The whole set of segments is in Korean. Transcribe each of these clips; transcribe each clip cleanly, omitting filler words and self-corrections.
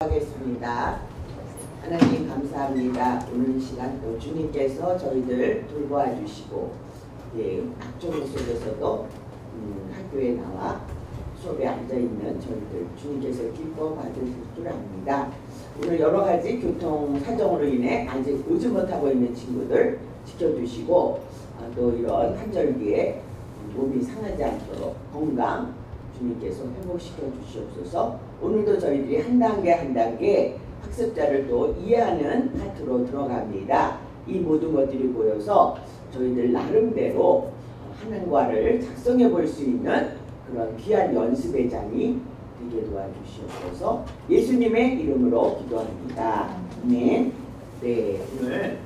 하겠습니다. 하나님 감사합니다. 오늘 시간 또 주님께서 저희들 돌보아 주시고 악종 속에서도 학교에 나와 수업에 앉아있는 저희들 주님께서 기뻐 받으실 줄 압니다. 오늘 여러 가지 교통 사정으로 인해 아직 오지 못하고 있는 친구들 지켜주시고 또 이런 환절기에 몸이 상하지 않도록 건강 주님께서 회복시켜 주시옵소서. 오늘도 저희들이 한 단계 한 단계 학습자를 또 이해하는 파트로 들어갑니다. 이 모든 것들이 모여서 저희들 나름대로 하나님과를 작성해 볼 수 있는 그런 귀한 연습의 장이 되게 도와주시옵소서. 예수님의 이름으로 기도합니다. 아멘. 네, 오늘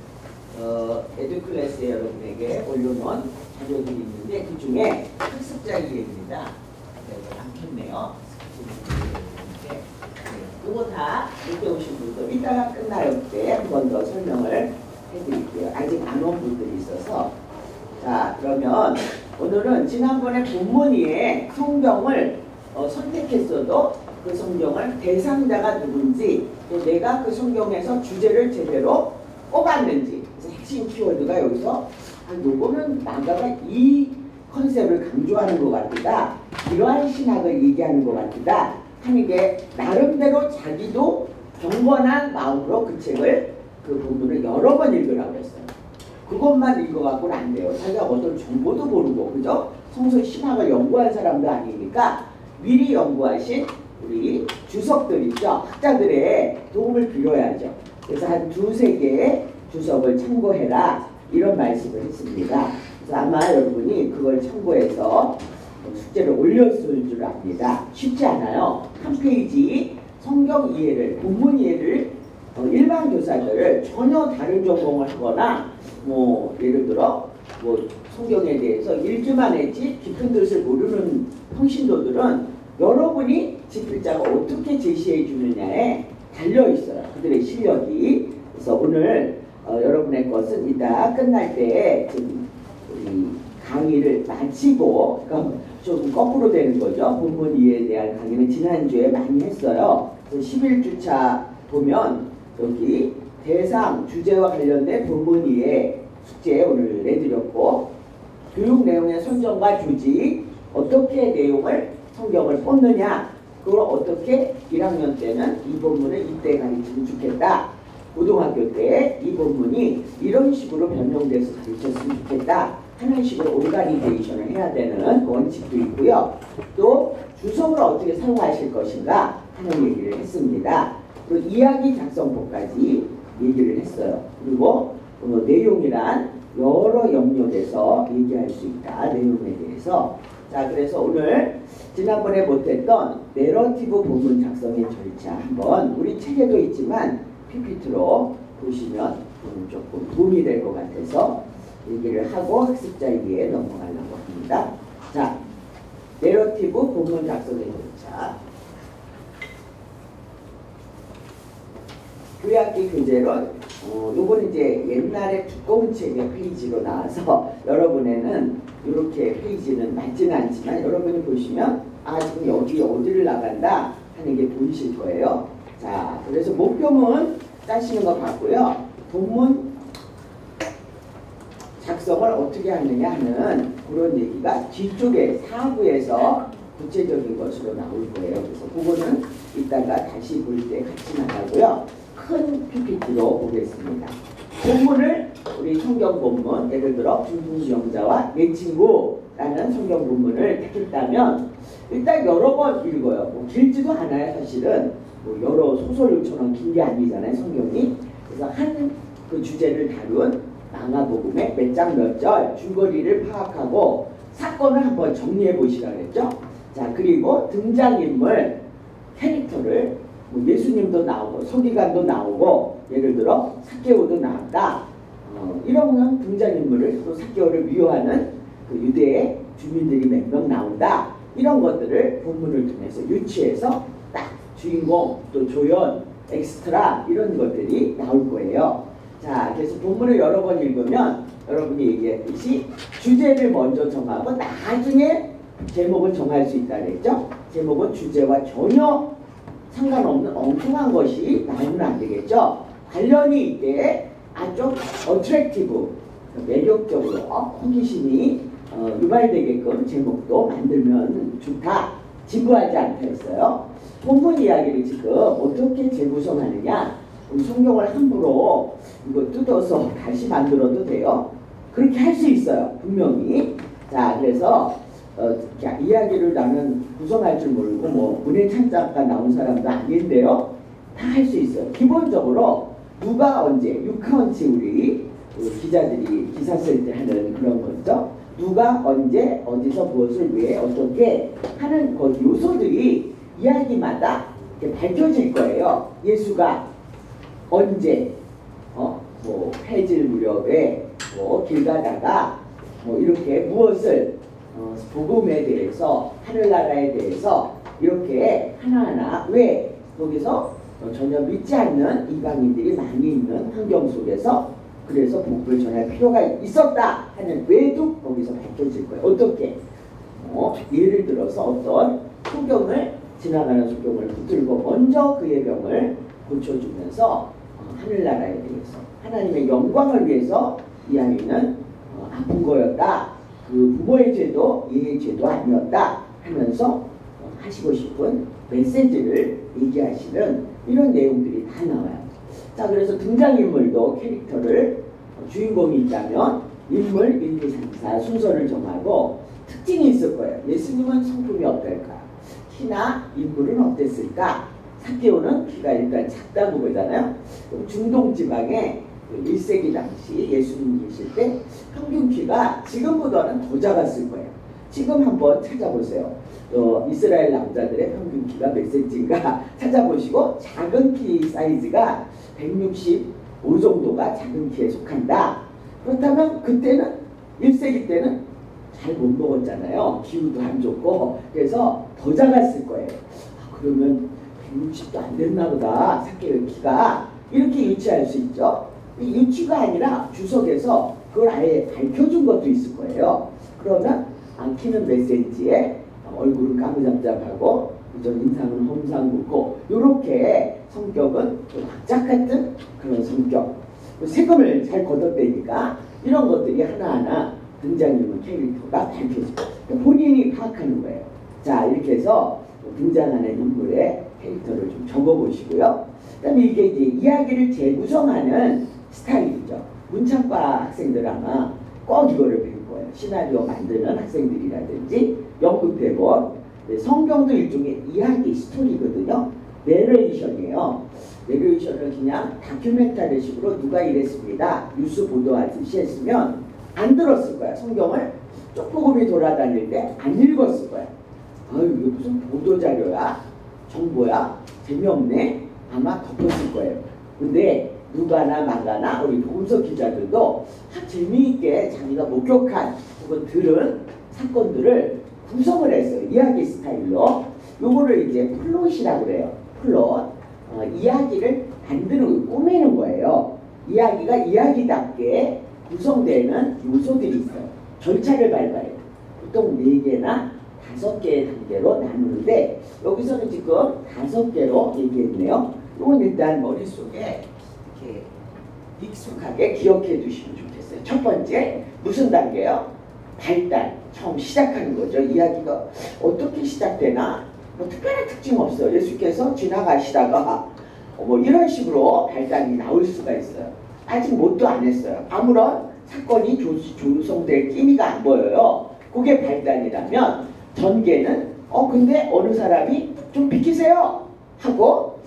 에듀클래스에 여러분에게 올려놓은 자료들이 있는데 그 중에 학습자 이해입니다. 많겠네요. 이거 다 늦게 오신 분들 이따가 끝날 때 한 번 더 설명을 해드릴게요. 아직 안 온 분들이 있어서. 자, 그러면 오늘은 지난번에 본문위에 성경을 선택했어도 그 성경을 대상자가 누군지 또 내가 그 성경에서 주제를 제대로 꼽았는지, 그래서 핵심 키워드가 여기서 요거는 나가가 이 컨셉을 강조하는 것 같다, 이러한 신학을 얘기하는 것 같다 하는 게 나름대로 자기도 경건한 마음으로 그 책을, 그 본문을 여러 번 읽으라고 했어요. 그것만 읽어갖고는 안 돼요. 자기가 어떤 정보도 모르고, 그죠? 성서 신학을 연구한 사람도 아니니까 미리 연구하신 우리 주석들 있죠? 학자들의 도움을 빌어야죠. 그래서 한 두세 개의 주석을 참고해라, 이런 말씀을 했습니다. 그래서 아마 여러분이 그걸 참고해서 숙제를 올렸을 줄 압니다. 쉽지 않아요. 한 페이지 성경 이해를, 본문 이해를 일반 교사들을 전혀 다른 전공을 하거나 뭐 예를 들어 뭐 성경에 대해서 읽기만 했지 깊은 뜻을 모르는 평신도들은 여러분이 집필자가 어떻게 제시해 주느냐에 달려 있어요. 그들의 실력이. 그래서 오늘 여러분의 것은 이따 끝날 때 우리 강의를 마치고, 그러니까 좀 거꾸로 되는 거죠. 본문 이해에 대한 강의는 지난주에 많이 했어요. 11주차 보면 여기 대상 주제와 관련된 본문 이해 숙제 오늘 내드렸고, 교육 내용의 선정과 조직, 어떻게 내용을 성경을 뽑느냐, 그걸 어떻게 1학년 때는 이 본문을 이때 가르치면 좋겠다, 고등학교 때 이 본문이 이런 식으로 변형돼서 가르쳤으면 좋겠다 하는 식으로 오르가니제이션을 해야 되는 원칙도 있고요. 또 주석을 어떻게 사용하실 것인가 하는 얘기를 했습니다. 그리고 이야기 작성법까지 얘기를 했어요. 그리고 내용이란 여러 영역에서 얘기할 수 있다, 내용에 대해서. 자, 그래서 오늘 지난번에 못했던 내러티브 본문 작성의 절차 한번 우리 책에도 있지만 PPT로 보시면 조금 도움이 될 것 같아서 얘기를 하고 학습자에게 넘어가려고 합니다. 자, 내러티브 본문 작성의 절차. 교양기 교재론, 요건 이제 옛날에 두꺼운 책의 페이지로 나와서 여러분에는 이렇게 페이지는 맞지는 않지만 여러분이 보시면 지금 여기 어디를 나간다 하는 게 보이실 거예요. 자, 그래서 목표문 짜시는 것 같고요. 본문 작성을 어떻게 하느냐 하는 그런 얘기가 뒤쪽에 사부에서 구체적인 것으로 나올 거예요. 그래서 그거는 이따가 다시 볼 때 같이 나가고요. 큰 PPT로 보겠습니다. 본문을 우리 성경 본문, 예를 들어 중풍지영자와 내 친구라는 성경 본문을 택했다면 일단 여러 번 읽어요. 뭐 길지도 않아요. 사실은 뭐 여러 소설처럼 긴 게 아니잖아요, 성경이. 그래서 한 그 주제를 다룬 마가복음의 몇 장 몇 절 줄거리를 파악하고 사건을 한번 정리해 보시라 그랬죠. 자, 그리고 등장인물 캐릭터를 뭐 예수님도 나오고 서기관도 나오고 예를 들어 삭개오도 나왔다, 이런 등장인물을, 또 삭개오를 미워하는 그 유대의 주민들이 몇 명 나온다, 이런 것들을 본문을 통해서 유추해서 딱 주인공 또 조연 엑스트라 이런 것들이 나올 거예요. 자, 그래서 본문을 여러 번 읽으면 여러분이 얘기했듯이 주제를 먼저 정하고 나중에 제목을 정할 수 있다 그랬죠. 제목은 주제와 전혀 상관없는 엉뚱한 것이 나오면 안 되겠죠. 관련이 있대 아주 어트랙티브, 매력적으로 호기심이 유발되게끔 제목도 만들면 좋다. 지부하지 않다 했어요. 본문 이야기를 지금 어떻게 재구성하느냐. 우리 성경을 함부로 이거 뜯어서 다시 만들어도 돼요. 그렇게 할 수 있어요. 분명히. 자, 그래서 이야기를 나는 구성할 줄 모르고 뭐 문해 창작가 나온 사람도 아닌데요. 다 할 수 있어요. 기본적으로 누가 언제, 육하원치 우리 기자들이 기사 쓸 때 하는 그런 거죠. 누가 언제 어디서 무엇을 왜 어떻게 하는 그 요소들이 이야기마다 이렇게 밝혀질 거예요. 예수가 언제 뭐 해질 무렵에 뭐 길 가다가 뭐 이렇게 무엇을 복음에 대해서 하늘나라에 대해서 이렇게 하나하나 왜 거기서 전혀 믿지 않는 이방인들이 많이 있는 환경 속에서 그래서 복음을 전할 필요가 있었다 하는 왜도 거기서 밝혀질 거예요. 어떻게? 예를 들어서 어떤 소경을 지나가는 소경을 붙들고 먼저 그의 병을 고쳐주면서 하늘나라에 대해서 하나님의 영광을 위해서 이 아이는 아픈 거였다. 그 부모의 죄도 얘의 죄도 아니었다 하면서 하시고 싶은 메시지를 얘기하시는 이런 내용들이 다 나와요. 자, 그래서 등장인물도 캐릭터를 주인공이 있다면 인물 1, 2, 3, 4 순서를 정하고 특징이 있을 거예요. 예수님은 성품이 어떨까? 키나 인물은 어땠을까? 삭개오는 키가 일단 작다고 보잖아요. 중동 지방에 1세기 당시 예수님 계실 때 평균 키가 지금보다는 더 작았을 거예요. 지금 한번 찾아보세요. 이스라엘 남자들의 평균 키가 몇 센치인가 찾아보시고 작은 키 사이즈가 165 정도가 작은 키에 속한다. 그렇다면 그때는 1세기 때는 잘 못 먹었잖아요. 기후도 안 좋고 그래서 더 작았을 거예요. 그러면 160도 안 됐나 보다. 삭개오의 키가 이렇게 유추할 수 있죠. 이 유추가 아니라 주석에서 그걸 아예 밝혀준 것도 있을 거예요. 그러면 키는 몇 센치에 얼굴은 까무잡잡하고 인상은 험상궂고 이렇게 성격은 악착 같은 그런 성격 세금을 잘 걷어대니까 이런 것들이 하나하나 등장인물 캐릭터가 밝혀지고 본인이 파악하는 거예요. 자, 이렇게 해서 등장하는 인물의 캐릭터를 좀 적어보시고요. 그 다음에 이게 이제 이야기를 재구성하는 스타일이죠. 문창과 학생들 아마 꼭 이거를 배울 거예요. 시나리오 만드는 학생들이라든지 연극 대본, 성경도 일종의 이야기 스토리거든요. 내레이션이에요. 내레이션을 그냥 다큐멘터리 식으로 누가 이랬습니다. 뉴스 보도하듯이 했으면 안 들었을 거야. 성경을 쪽복음이 돌아다닐 때 안 읽었을 거야. 아유, 이게 무슨 보도자료야? 정보야? 재미없네? 아마 덮었을 거예요. 근데 누가나 마가나 우리 복음서 기자들도 재미있게 자기가 목격한 혹은 들은 사건들을 구성을 했어요. 이야기 스타일로. 요거를 이제 플롯이라고 그래요. 플롯. 이야기를 만드는, 꾸미는 거예요. 이야기가 이야기답게 구성되는 요소들이 있어요. 절차를 밟아요. 보통 4개나 5개의 단계로 나누는데 여기서는 지금 5개로 얘기했네요. 이건 일단 머릿속에 이렇게 익숙하게 기억해 두시면 좋겠어요. 첫 번째, 무슨 단계요? 발달, 처음 시작하는 거죠. 이야기가 어떻게 시작되나? 뭐 특별한 특징 없어요. 예수께서 지나가시다가 뭐 이런 식으로 발달이 나올 수가 있어요. 아직 뭣도 안 했어요. 아무런 사건이 조성될 기미가 안 보여요. 그게 발달이라면 전개는 근데 어느 사람이 좀 비키세요 하고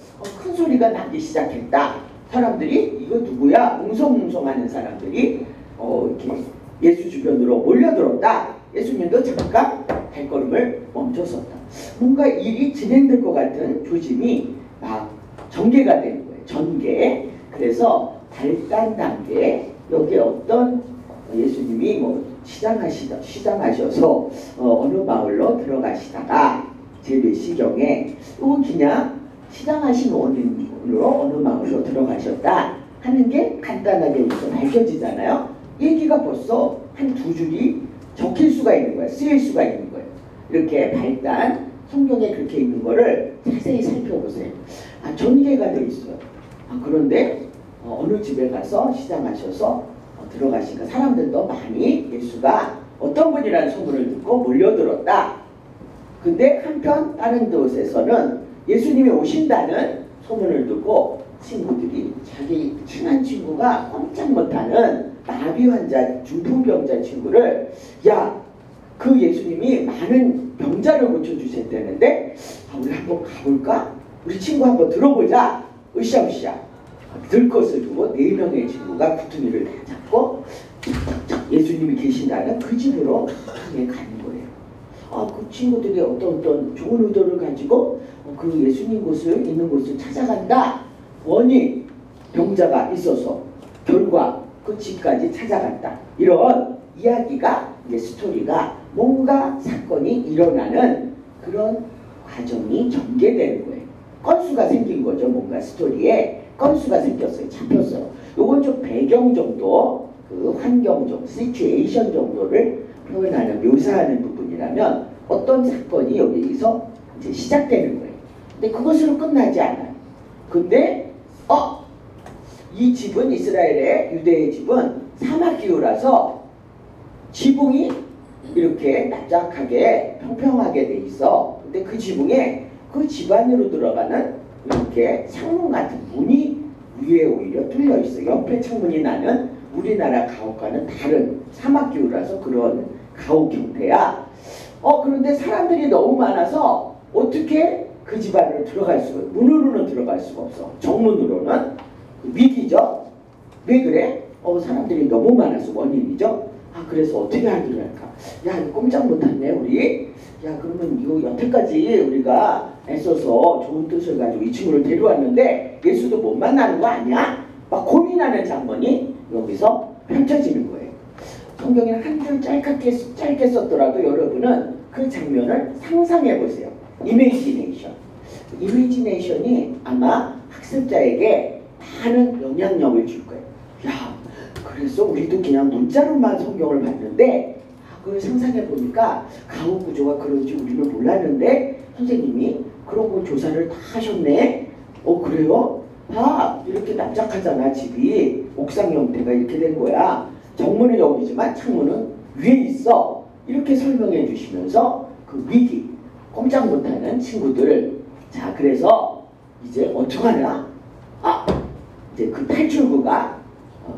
큰 소리가 나기 시작했다. 사람들이 이거 누구야? 웅성웅성하는 사람들이 이렇게 예수 주변으로 몰려들었다. 예수님도 잠깐 발걸음을 멈춰섰다. 뭔가 일이 진행될 것 같은 조짐이 막 전개가 되는 거예요. 전개. 그래서 발단 단계. 여기에 어떤 예수님이 뭐 시장하셔서 어느 마을로 들어가시다가 제4시경에 이거 그냥 시장하신 원인으로 어느 마을로 들어가셨다 하는 게 간단하게 우선 밝혀지잖아요. 얘기가 벌써 한 2줄이 적힐 수가 있는 거예요. 쓰일 수가 있는 거예요. 이렇게 발단, 성경에 그렇게 있는 거를 자세히 살펴보세요. 전개가 돼 있어요. 그런데 어느 집에 가서 시장하셔서 들어가시니까 사람들도 많이 예수가 어떤 분이라는 소문을 듣고 몰려들었다. 근데 한편 다른 곳에서는 예수님이 오신다는 소문을 듣고 친구들이 자기 친한 친구가 꼼짝 못하는 마비 환자 중풍병자 친구를 그 예수님이 많은 병자를 고쳐주셨다는데 우리 한번 가볼까? 우리 친구 한번 들어보자. 으쌰으쌰 들 것을 두고 4명의 친구가 구퉁이를 다 잡고 예수님이 계신다는 그 집으로 향해 가는 거예요. 그 친구들이 어떤 좋은 의도를 가지고 그 예수님 있는 곳을 찾아간다. 원인 병자가 있어서 결과 그 집까지 찾아갔다. 이런 이야기가 스토리가 뭔가 사건이 일어나는 그런 과정이 전개되는 거예요. 건수가 생긴 거죠. 뭔가 스토리에 건수가 생겼어요. 잡혔어요. 요건 좀 배경 정도, 그 환경 정도, 시츄에이션 정도를 표현하는 묘사하는 부분이라면 어떤 사건이 여기서 이제 시작되는 거예요. 근데 그것으로 끝나지 않아요. 근데 이 집은 이스라엘의 유대의 집은 사막 기후라서 지붕이 이렇게 납작하게 평평하게 돼 있어. 근데 그 지붕에 그 집 안으로 들어가는 이렇게 창문 같은 문이 위에 오히려 뚫려 있어. 옆에 창문이 나는 우리나라 가옥과는 다른 사막 기후라서 그런 가옥 형태야. 그런데 사람들이 너무 많아서 어떻게 그 집 안으로 들어갈 수가, 문으로는 들어갈 수가 없어. 정문으로는 위기죠. 왜 그래? 사람들이 너무 많아서 원인이죠. 그래서 어떻게 하기로 할까? 이거 꼼짝 못했네 우리. 그러면 이거 여태까지 우리가 애써서 좋은 뜻을 가지고 이 친구를 데려왔는데 예수도 못 만나는 거 아니야? 막 고민하는 장면이 여기서 펼쳐지는 거예요. 성경에는 한 줄 짧게 썼더라도 여러분은 그 장면을 상상해 보세요. 이미지네이션이 아마 학습자에게 많은 영향력을 줄 거예요. 그래서 우리도 그냥 문자로만 성경을 봤는데 그걸 상상해 보니까 가옥 구조가 그런지 우리는 몰랐는데 선생님이 그런 거 조사를 다 하셨네. 그래요? 이렇게 납작하잖아. 집이 옥상 형태가 이렇게 된 거야. 정문은 여기지만 창문은 위에 있어. 이렇게 설명해 주시면서 그 위기, 꼼짝 못하는 친구들. 그래서 이제 어떡하나? 이제 그 탈출구가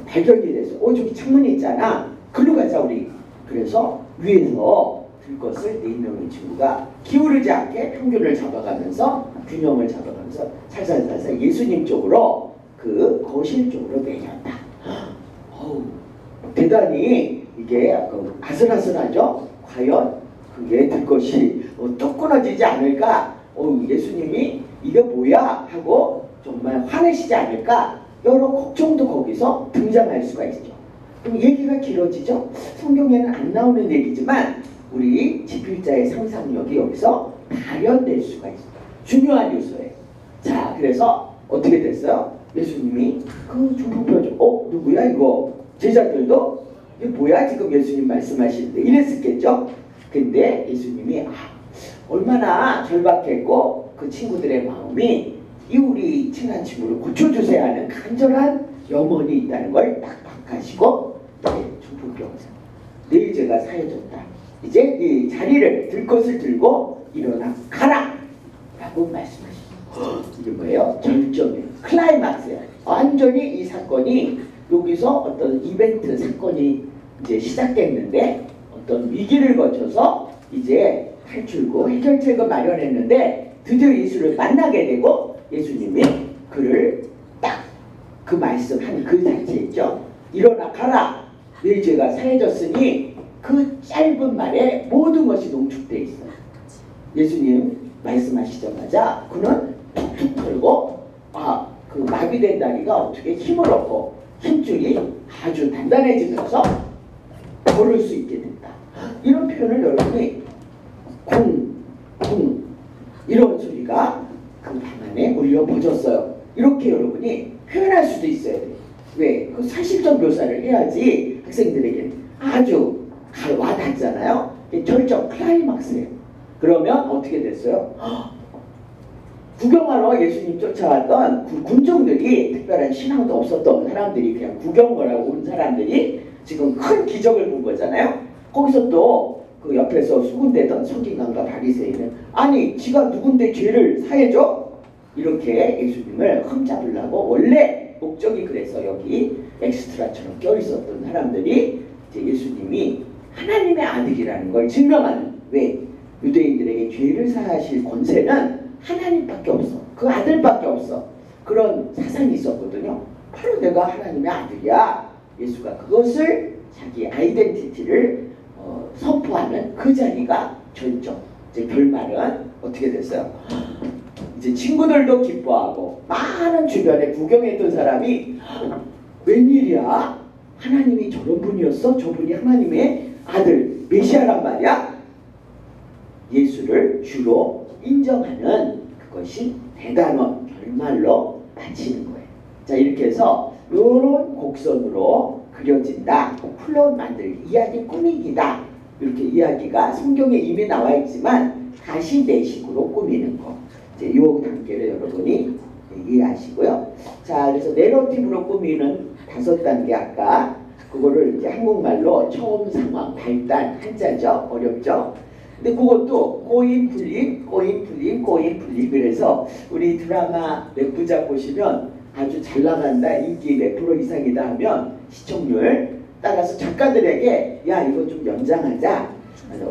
발견이 돼서 저기 창문이 있잖아. 글로 가자 우리. 그래서 위에서 들 것을 4명의 친구가 기울이지 않게 평균을 잡아가면서 균형을 잡아가면서 살살살살 예수님 쪽으로 그 거실 쪽으로 내렸다. 대단히 이게 약간 아슬아슬하죠. 과연 그게 들 것이 또 끊어지지 않을까? 예수님이 이게 뭐야? 하고 정말 화내시지 않을까? 여러 걱정도 거기서 등장할 수가 있죠. 그럼 얘기가 길어지죠. 성경에는 안 나오는 얘기지만 우리 집필자의 상상력이 여기서 발현될 수가 있어요. 중요한 요소예요. 그래서 어떻게 됐어요? 예수님이 그 중풍병자 누구야 이거? 제자들도 이게 뭐야 지금 예수님 말씀하시는데 이랬었겠죠. 근데 예수님이 얼마나 절박했고 그 친구들의 마음이 이 우리 친한 친구를 고쳐주세요 하는 간절한 염원이 있다는 걸 딱 파악하시고 중풍병자 내일 제가 사해줬다. 이제 이 자리를 들 것을 들고 일어나 가라 라고 말씀하시죠. 이게 뭐예요? 절정이에요. 클라이막스예요. 완전히 이 사건이 여기서 어떤 이벤트 사건이 이제 시작됐는데 어떤 위기를 거쳐서 이제 탈출구 해결책을 마련했는데 드디어 예수를 만나게 되고 예수님이 그를 딱 그 말씀한 그 자체 있죠. 일어나 가라. 내 죄가 사해졌으니 그 짧은 말에 모든 것이 농축되어 있어요. 예수님 말씀하시자마자 그는 툭툭 털고 그 마비된 다리가 어떻게 힘을 얻고 힘줄이 아주 단단해지면서 걸을 수 있게 된다. 이런 표현을 여러분이 쿵쿵 이런 소리가 그 방 안에 울려 퍼졌어요. 이렇게 여러분이 표현할 수도 있어요. 왜? 그 사실적 묘사를 해야지 학생들에게 아주 와닿잖아요. 절정 클라이막스예요. 그러면 어떻게 됐어요? 구경하러 예수님 쫓아왔던 그 군중들이, 특별한 신앙도 없었던 사람들이, 그냥 구경을 하고 온 사람들이 지금 큰 기적을 본 거잖아요. 거기서 또 그 옆에서 수군대던 서기관과 바리새인은 아니 지가 누군데 죄를 사해줘? 이렇게 예수님을 흠잡으려고, 원래 목적이 그래서 여기 엑스트라처럼 껴있었던 사람들이 이제 예수님이 하나님의 아들이라는 걸 증명하는, 왜? 유대인들에게 죄를 사하실 권세는 하나님밖에 없어. 그 아들밖에 없어. 그런 사상이 있었거든요. 바로 내가 하나님의 아들이야. 예수가 그것을 자기 아이덴티티를 선포하는 그 자리가 저였죠. 이제 결말은 어떻게 됐어요? 이제 친구들도 기뻐하고 많은 주변에 구경했던 사람이 웬일이야? 하나님이 저런 분이었어? 저분이 하나님의 아들 메시아란 말이야? 예수를 주로 인정하는 그것이 대단원 결말로 마치는 거예요. 자, 이렇게 해서 이런 곡선으로 그려진다. 플롯 만들기, 이야기 꾸미기다. 이렇게 이야기가 성경에 이미 나와 있지만 다시 내 식으로 꾸미는 거. 이제 이 단계를 여러분이 이해하시고요. 자, 그래서 내러티브로 꾸미는 5단계, 아까 그거를 이제 한국말로 처음 상황, 발단, 한자죠. 어렵죠. 근데 그것도 꼬인 풀림, 꼬인 풀림, 꼬인 풀림. 그래서 우리 드라마 몇 부작 보시면 아주 잘 나간다, 인기 몇 프로 이상이다 하면 시청률 따라서 작가들에게 야 이거 좀 연장하자,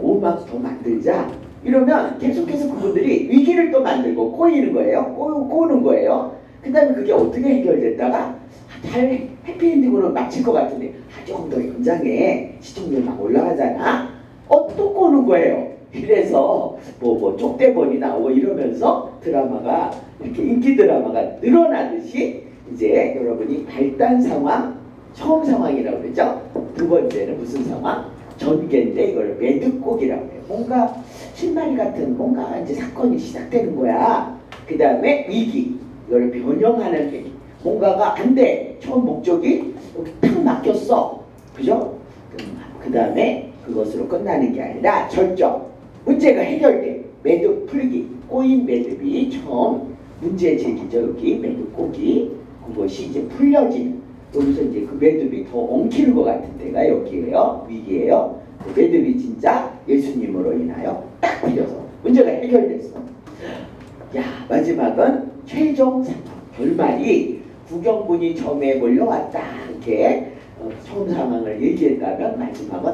오막 더 만들자, 이러면 계속해서 그분들이 위기를 또 만들고 꼬이는 거예요. 꼬는 거예요. 그 다음에 그게 어떻게 해결됐다가 잘 해피엔딩으로 마칠 것 같은데 조금 더 연장해, 시청률 막 올라가잖아. 또 꼬는 거예요. 이래서 뭐 쪽대본이 나오고 이러면서 드라마가 이렇게 인기 드라마가 늘어나듯이 이제 여러분이 발단 상황, 처음 상황이라고 그러죠. 두 번째는 무슨 상황? 전개인데 이걸 매듭곡이라고 해요. 뭔가 실마리 같은 뭔가 이제 사건이 시작되는 거야. 그 다음에 위기, 이걸 변형하는 위기. 뭔가가 안 돼. 처음 목적이 여기 탁 막혔어. 그죠? 그 다음에 그것으로 끝나는 게 아니라 절정. 문제가 해결돼. 매듭 풀기. 꼬인 매듭이 처음 문제 제기죠. 여기 매듭곡이. 그것이 이제 풀려지는. 여기서 이제 그 매듭이 더 엉키는 것 같은 데가 여기에요. 위기에요. 그 매듭이 진짜 예수님으로 인하여 딱 풀려서 문제가 해결됐어. 야, 마지막은 최종 상황. 결말이 구경꾼이 점에 몰려왔다. 이렇게 처음 상황을 얘기했다면 마지막은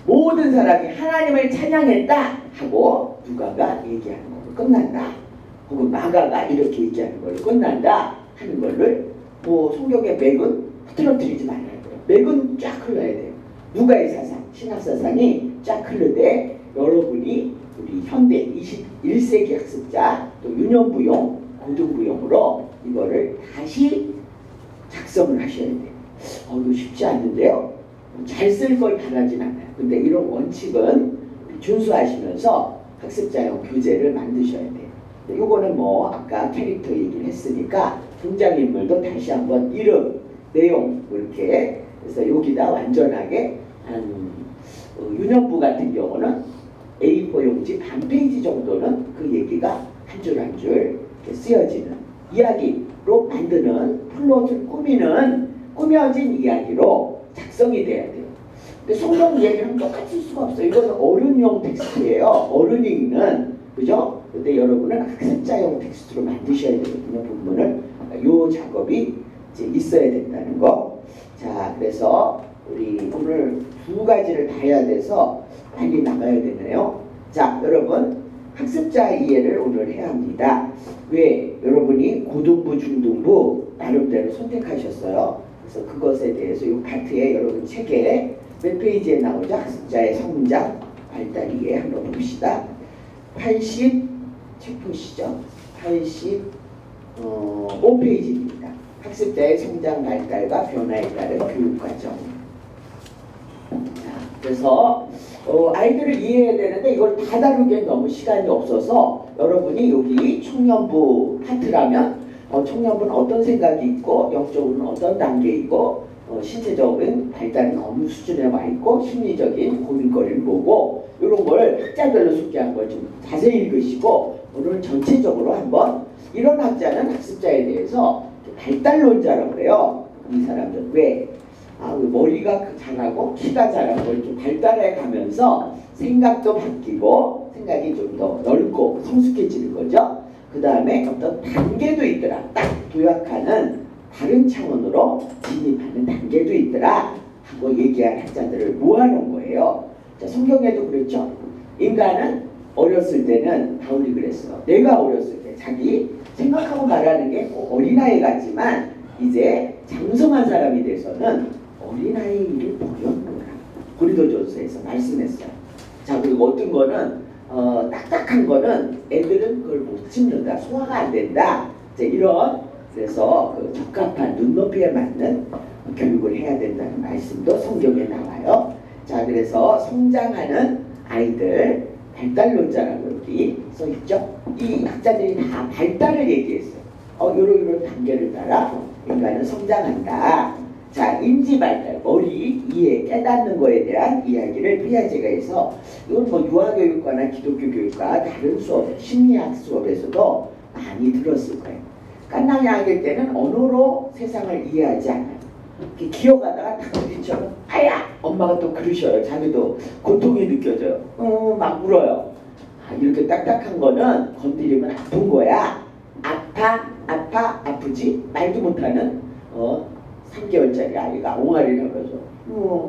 모든 사람이 하나님을 찬양했다 하고 누가가 얘기하는 걸로 끝난다. 혹은 마가가 이렇게 얘기하는 걸로 끝난다 하는 거를 뭐 성경의 맥은 흐트러뜨리지 말아야 돼요. 맥은 쫙 흘러야 돼요. 누가의 사상, 신학사상이 쫙 흐르되 여러분이 우리 현대 21세기 학습자 또 유년부용, 고등부용으로 이거를 다시 작성을 하셔야 돼요. 이거 쉽지 않는데요. 잘 쓸 걸 바라진 않아요. 근데 이런 원칙은 준수하시면서 학습자용 교재를 만드셔야 돼요. 요거는 뭐 아까 캐릭터 얘기를 했으니까 등장인물도 다시 한번 이름, 내용 이렇게 그래서 여기다 완전하게 한 유년부 같은 경우는 A4 용지 반 페이지 정도는 그 얘기가 한 줄 한 줄 쓰여지는 이야기로 만드는 플롯을 꾸며진 이야기로 작성이 돼야 돼요. 근데 성경 이야기랑 똑같을 수가 없어요. 이거는 어른용 텍스트예요. 어른이 읽는, 그죠? 근데 여러분은 학습자용 텍스트로 만드셔야 되거든요. 본문을. 이 작업이 이제 있어야 된다는 거. 자, 그래서 우리 오늘 2가지를 다 해야 돼서 빨리 나가야 되네요. 자, 여러분 학습자 이해를 오늘 해야 합니다. 왜? 여러분이 고등부, 중등부 나름대로 선택하셨어요. 그래서 그것에 대해서 이 파트에 여러분 책에 몇 페이지에 나오죠? 학습자의 성장 발달 이해 한번 봅시다. 80, 책 보시죠. 85페이지입니다. 학습자의 성장 발달과 변화에 따른 교육과정. 그래서 아이들을 이해해야 되는데 이걸 다 다루기엔 너무 시간이 없어서 여러분이 여기 청년부 파트라면 청년부는 어떤 생각이 있고 영적으로는 어떤 단계이고 신체적인 발달은 어느 수준에 와 있고 심리적인 고민거리를 보고 이런 걸 학자별로 소개한 걸 좀 자세히 읽으시고 오늘 전체적으로 한번 이런 학자는 학습자에 대해서 발달론자라고 그래요. 이 사람들 왜? 머리가 자라고 키가 자라고 좀 발달해 가면서 생각도 바뀌고 생각이 좀 더 넓고 성숙해지는 거죠. 그 다음에 어떤 단계도 있더라. 딱 도약하는 다른 차원으로 진입하는 단계도 있더라 하고 얘기한 학자들을 모아놓은 거예요. 자, 성경에도 그랬죠. 인간은 어렸을 때는 바울이 그랬어. 내가 어렸을 때 자기 생각하고 말하는 게 어린아이 같지만 이제 장성한 사람이 돼서는 어린아이를 버렸노라. 고린도전서에서 말씀했어요. 자, 그리고 어떤 거는 딱딱한 거는 애들은 그걸 못 짚는다. 소화가 안 된다. 이제 이런 그래서 그 적합한 눈높이에 맞는 교육을 해야 된다는 말씀도 성경에 나와요. 자, 그래서 성장하는 아이들 발달론자라고 여기 써있죠. 이 학자들이 다 발달을 얘기했어요. 요런 단계를 따라 인간은 성장한다. 자, 인지발달, 머리, 이해, 깨닫는 거에 대한 이야기를 피아제가 해서 이건 뭐 유아교육과나 기독교 교육과 다른 수업, 심리학 수업에서도 많이 들었을 거예요. 깐난이 아기 때는 언어로 세상을 이해하지 않아요. 기어가다가 딱 부딪혀서 아야! 엄마가 또 그러셔요. 자기도 고통이 느껴져요. 막 울어요. 이렇게 딱딱한 거는 건드리면 아픈 거야. 아프지? 말도 못하는 3개월짜리 아이가 옹알이를 하면서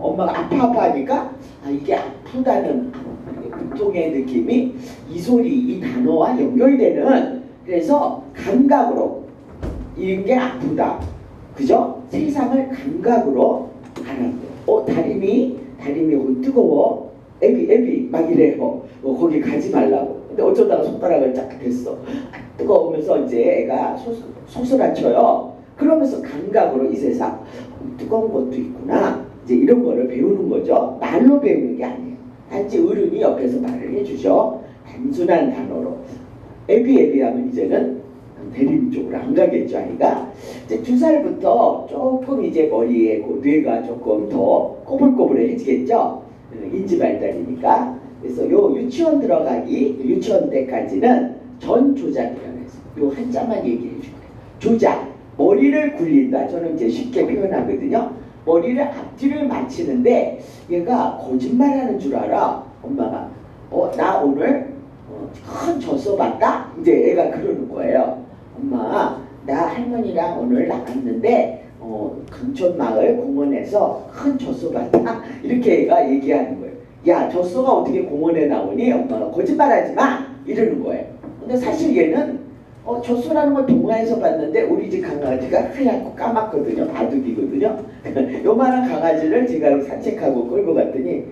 엄마가 아파하니까 이게 아프다는 고통의 느낌이 이 소리, 이 단어와 연결되는 그래서 감각으로 이런 게 아프다. 그죠? 세상을 감각으로 알아요. 다림이 뜨거워. 애비 막 이래요. 거기 가지 말라고. 근데 어쩌다가 손가락을 쫙 댔어. 뜨거우면서 이제 애가 소설하쳐요. 그러면서 감각으로 이 세상 뜨거운 것도 있구나. 이제 이런 거를 배우는 거죠. 말로 배우는 게 아니에요. 단지 어른이 옆에서 말을 해주죠. 단순한 단어로. 애비 하면 이제는 대림 쪽으로 안 가겠죠, 아이가. 이제 2살부터 조금 이제 머리에 뇌가 조금 더 꼬불꼬불해지겠죠. 인지 발달이니까. 그래서 요 유치원 들어가기, 유치원 때까지는 전조작이라고 해서 요 한자만 얘기해 줄 거예요. 조작, 머리를 굴린다. 저는 이제 쉽게 표현하거든요. 머리를 앞뒤를 맞추는데 얘가 거짓말하는 줄 알아. 엄마가 나 오늘 큰 젖소 봤다? 이제 애가 그러는 거예요. 엄마, 나 할머니랑 오늘 나갔는데 강촌마을 공원에서 큰 젖소 봤다? 이렇게 애가 얘기하는 거예요. 야, 젖소가 어떻게 공원에 나오니? 엄마가 거짓말하지 마! 이러는 거예요. 근데 사실 얘는 젖소라는 걸 동화에서 봤는데 우리 집 강아지가 하얗고 까맣거든요. 바둑이거든요. 요만한 강아지를 제가 산책하고 끌고 갔더니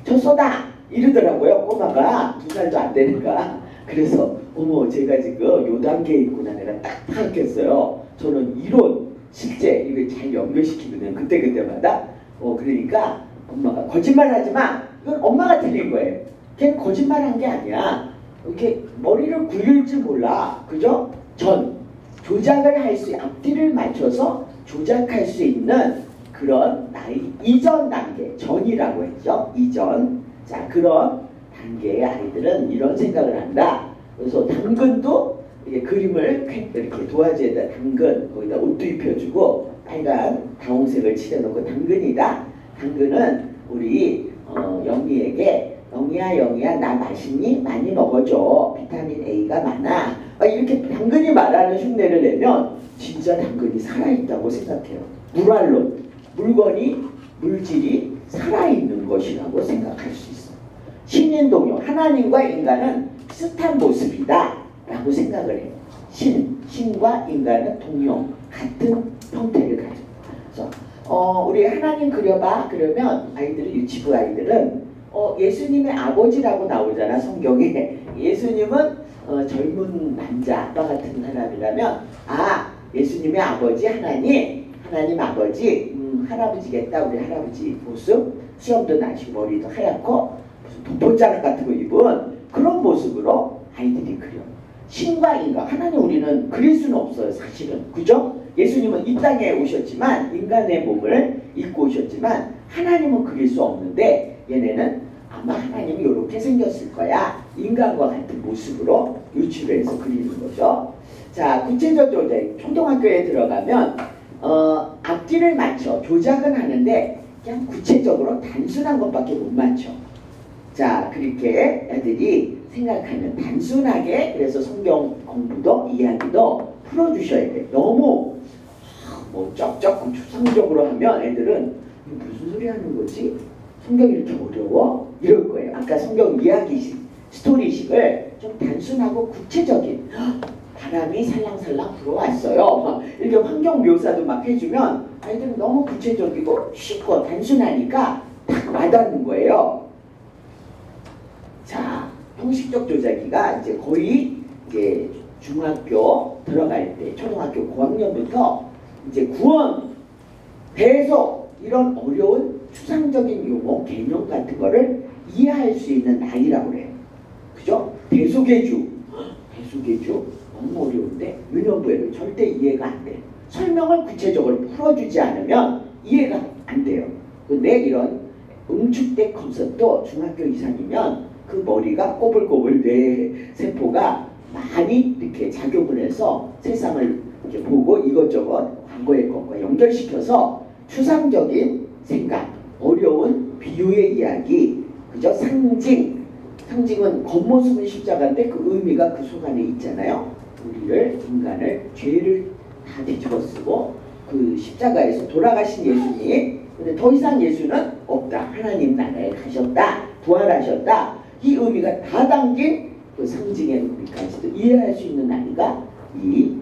젖소다! 이러더라고요. 꼬마가 2살도 안 되니까. 그래서 어머, 제가 지금 요 단계에 있구나 내가 딱 파악했어요. 저는 이론, 실제 이걸 잘 연결시키거든요. 그때마다. 그러니까 엄마가 거짓말하지 마. 이건 엄마가 틀린 거예요. 걔는 거짓말한 게 아니야. 이렇게 머리를 굴릴 줄 몰라. 그죠? 조작을 할 수, 앞뒤를 맞춰서 조작할 수 있는 그런 나이 이전 단계, 전이라고 했죠. 이전. 자, 그런 단계의 아이들은 이런 생각을 한다. 그래서 당근도 이게 그림을 이렇게 도화지에다 당근, 거기다 옷도 입혀주고 빨간 다홍색을 칠해놓고 당근이다. 당근은 우리 영희에게 영희야 나 맛있니? 많이 먹어줘. 비타민 A가 많아. 이렇게 당근이 말하는 흉내를 내면 진짜 당근이 살아있다고 생각해요. 물알론, 물질이 살아있는 것이라고 생각할 수 있어요. 신인동요, 하나님과 인간은 비슷한 모습이다 라고 생각을 해요. 신과 인간은 동용, 같은 형태를 가지고. 그래서 우리 하나님 그려봐. 그러면 유치부 아이들은 예수님의 아버지라고 나오잖아, 성경에. 예수님은 젊은 남자, 아빠 같은 사람이라면 예수님의 아버지 하나님 아버지, 할아버지겠다. 우리 할아버지 모습, 수염도 나시고 머리도 하얗고 무슨 돋보자락 같은 거 입은 그런 모습으로 아이들이 그려. 신과 인간, 하나님 우리는 그릴 수는 없어요, 사실은. 그죠? 예수님은 이 땅에 오셨지만, 인간의 몸을 입고 오셨지만 하나님은 그릴 수 없는데 얘네는 아마 하나님이 이렇게 생겼을 거야. 인간과 같은 모습으로 유추를 해서 그리는 거죠. 자, 구체적 조작. 초등학교에 들어가면 앞뒤를 맞춰 조작은 하는데 그냥 구체적으로 단순한 것밖에 못 맞춰. 자, 그렇게 애들이 생각하는 단순하게, 그래서 성경 공부도 이야기도 풀어주셔야 돼. 너무 뭐 쩍쩍 추상적으로 하면 애들은 무슨 소리 하는 거지? 성경이 이렇게 어려워? 이럴 거예요. 아까 성경 이야기식, 스토리식을 좀 단순하고 구체적인, 바람이 살랑살랑 불어왔어요. 이렇게 환경 묘사도 막 해주면 아이들은 너무 구체적이고 쉽고 단순하니까 딱 와닿는 거예요. 자, 형식적 조작기가 이제 거의 이제 중학교 들어갈 때, 초등학교 고학년부터 이제 구원, 배속, 이런 어려운 추상적인 용어, 개념 같은 거를 이해할 수 있는 나이라고 그래요. 그죠? 대소개주. 대소개주 너무 어려운데 유년부에는 절대 이해가 안 돼. 설명을 구체적으로 풀어주지 않으면 이해가 안 돼요. 근데 이런 응축대 콘서트도 중학교 이상이면 그 머리가 꼬불꼬불 뇌 세포가 많이 이렇게 작용을 해서 세상을 이렇게 보고 이것저것 과거의 것과 연결시켜서 추상적인 생각, 어려운 비유의 이야기, 그죠? 상징은 겉모습은 십자가인데 그 의미가 그 속 안에 있잖아요. 우리를, 인간을, 죄를 다 뒤집어 쓰고 그 십자가에서 돌아가신 예수님, 근데 더 이상 예수는 없다. 하나님 나라에 가셨다. 부활하셨다. 이 의미가 다 담긴 그 상징의 의미까지도 이해할 수 있는 아이가 이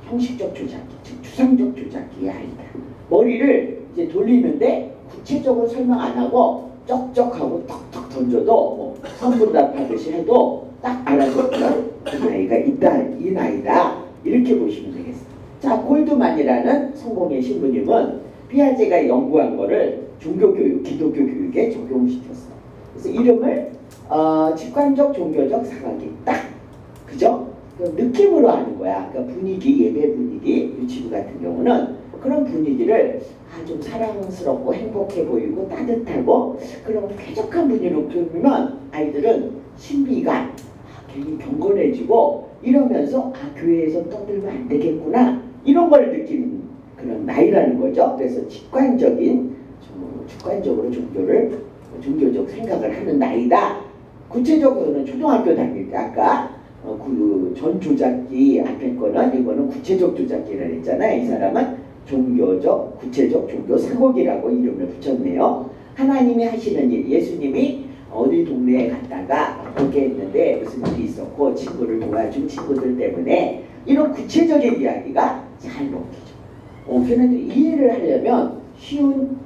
형식적 조작기, 즉 추상적 조작기의 아이다. 머리를 이제 돌리는데 구체적으로 설명 안 하고 쩍쩍하고 턱턱 던져도 뭐 선분답하듯이 해도 딱 알아듣는 그 나이가 있다. 이 나이다. 이렇게 보시면 되겠습니다. 자, 골드만이라는 성공의 신부님은 피아제가 연구한 거를 종교교육, 기독교 교육에 적용시켰어. 그래서 이름을 직관적 종교적 사각이 딱, 그죠? 그 느낌으로 하는 거야. 그러니까 분위기, 예배 분위기, 유치부 같은 경우는 그런 분위기를 좀 사랑스럽고 행복해 보이고 따뜻하고 그런 쾌적한 분위기로 꾸미면 아이들은 신비가 괜히 경건해지고 이러면서 교회에서 떠들면 안 되겠구나 이런 걸 느끼는 그런 나이라는 거죠. 그래서 주관적으로 종교적 생각을 하는 나이다. 구체적으로는 초등학교 다닐 때 아까 그 전 조작기 앞에 거는 이거는 구체적 조작기라 했잖아요. 이 사람은 종교적, 구체적 종교 사곡이라고 이름을 붙였네요. 하나님이 하시는 일, 예수님이 어디 동네에 갔다가 어떻게 했는데 무슨 일이 있었고 친구를 도와준 친구들 때문에 이런 구체적인 이야기가 잘 먹히죠. 걔네들이 이해를 하려면 쉬운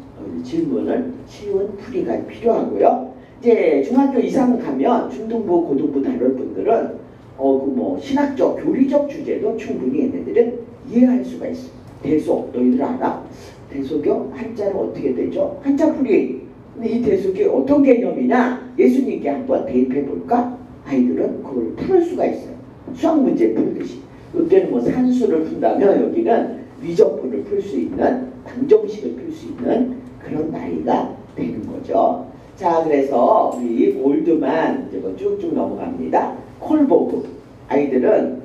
질문을 쉬운 풀이가 필요하고요. 이제 중학교 이상 가면 중등부, 고등부 다룰 분들은 신학적, 교리적 주제도 충분히 얘네들은 이해할 수가 있어요. 대속, 너희들 알아? 대속이 한자로 어떻게 되죠? 한자풀이. 근데 이 대속이 어떤 개념이냐? 예수님께 한번 대입해 볼까? 아이들은 그걸 풀 수가 있어요. 수학 문제 풀듯이. 이때는 뭐 산수를 푼다면 여기는 미적분을 풀 수 있는, 방정식을 풀 수 있는 그런 나이가 되는 거죠. 자, 그래서 우리 올드만 이제 쭉쭉 넘어갑니다. 콜보그. 아이들은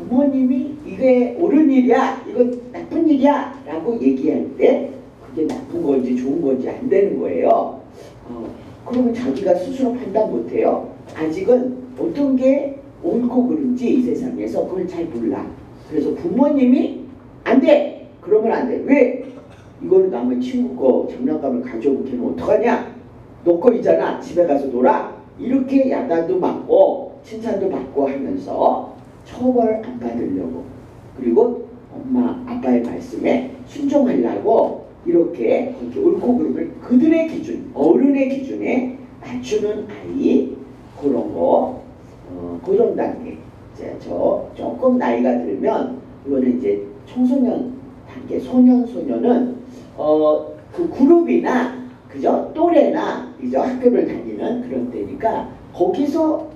부모님이 이게 옳은 일이야, 이거 나쁜 일이야 라고 얘기할 때 그게 나쁜 건지 좋은 건지 안 되는 거예요. 그러면 자기가 스스로 판단 못해요. 아직은 어떤 게 옳고 그른지 이 세상에서 그걸 잘 몰라. 그래서 부모님이 안 돼! 그러면 안 돼. 왜? 이거는 남의 친구 거 장난감을 가져오고 걔는 어떡하냐? 너 거이잖아. 집에 가서 놀아. 이렇게 야단도 맞고 칭찬도 받고 하면서 처벌 안 받으려고, 그리고 엄마 아빠의 말씀에 순종하려고 이렇게 옳고 그름을 그들의 기준, 어른의 기준에 맞추는 아이, 그런 거, 그런 단계. 이제 조금 나이가 들면 이거는 이제 청소년 단계, 소년은 그 그룹이나 그죠? 또래나 그죠? 학교를 다니는 그런 때니까 거기서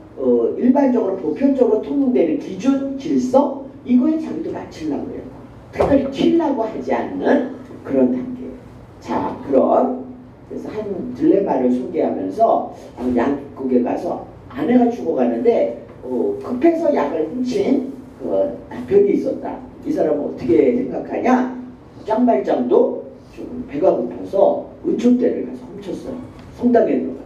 일반적으로 보편적으로 통용되는 기준, 질서 이거에 자기도 맞추려고 해요. 특별히 튀려고 하지 않는 그런 단계. 자, 그런 그래서 한 딜레마를 소개하면서 약국에 가서 아내가 죽어가는데 급해서 약을 훔친 그 남편이 있었다. 이 사람은 어떻게 생각하냐? 짱발장도 좀 배가 고파서 은총대를 가서 훔쳤어요. 성당에 들어가.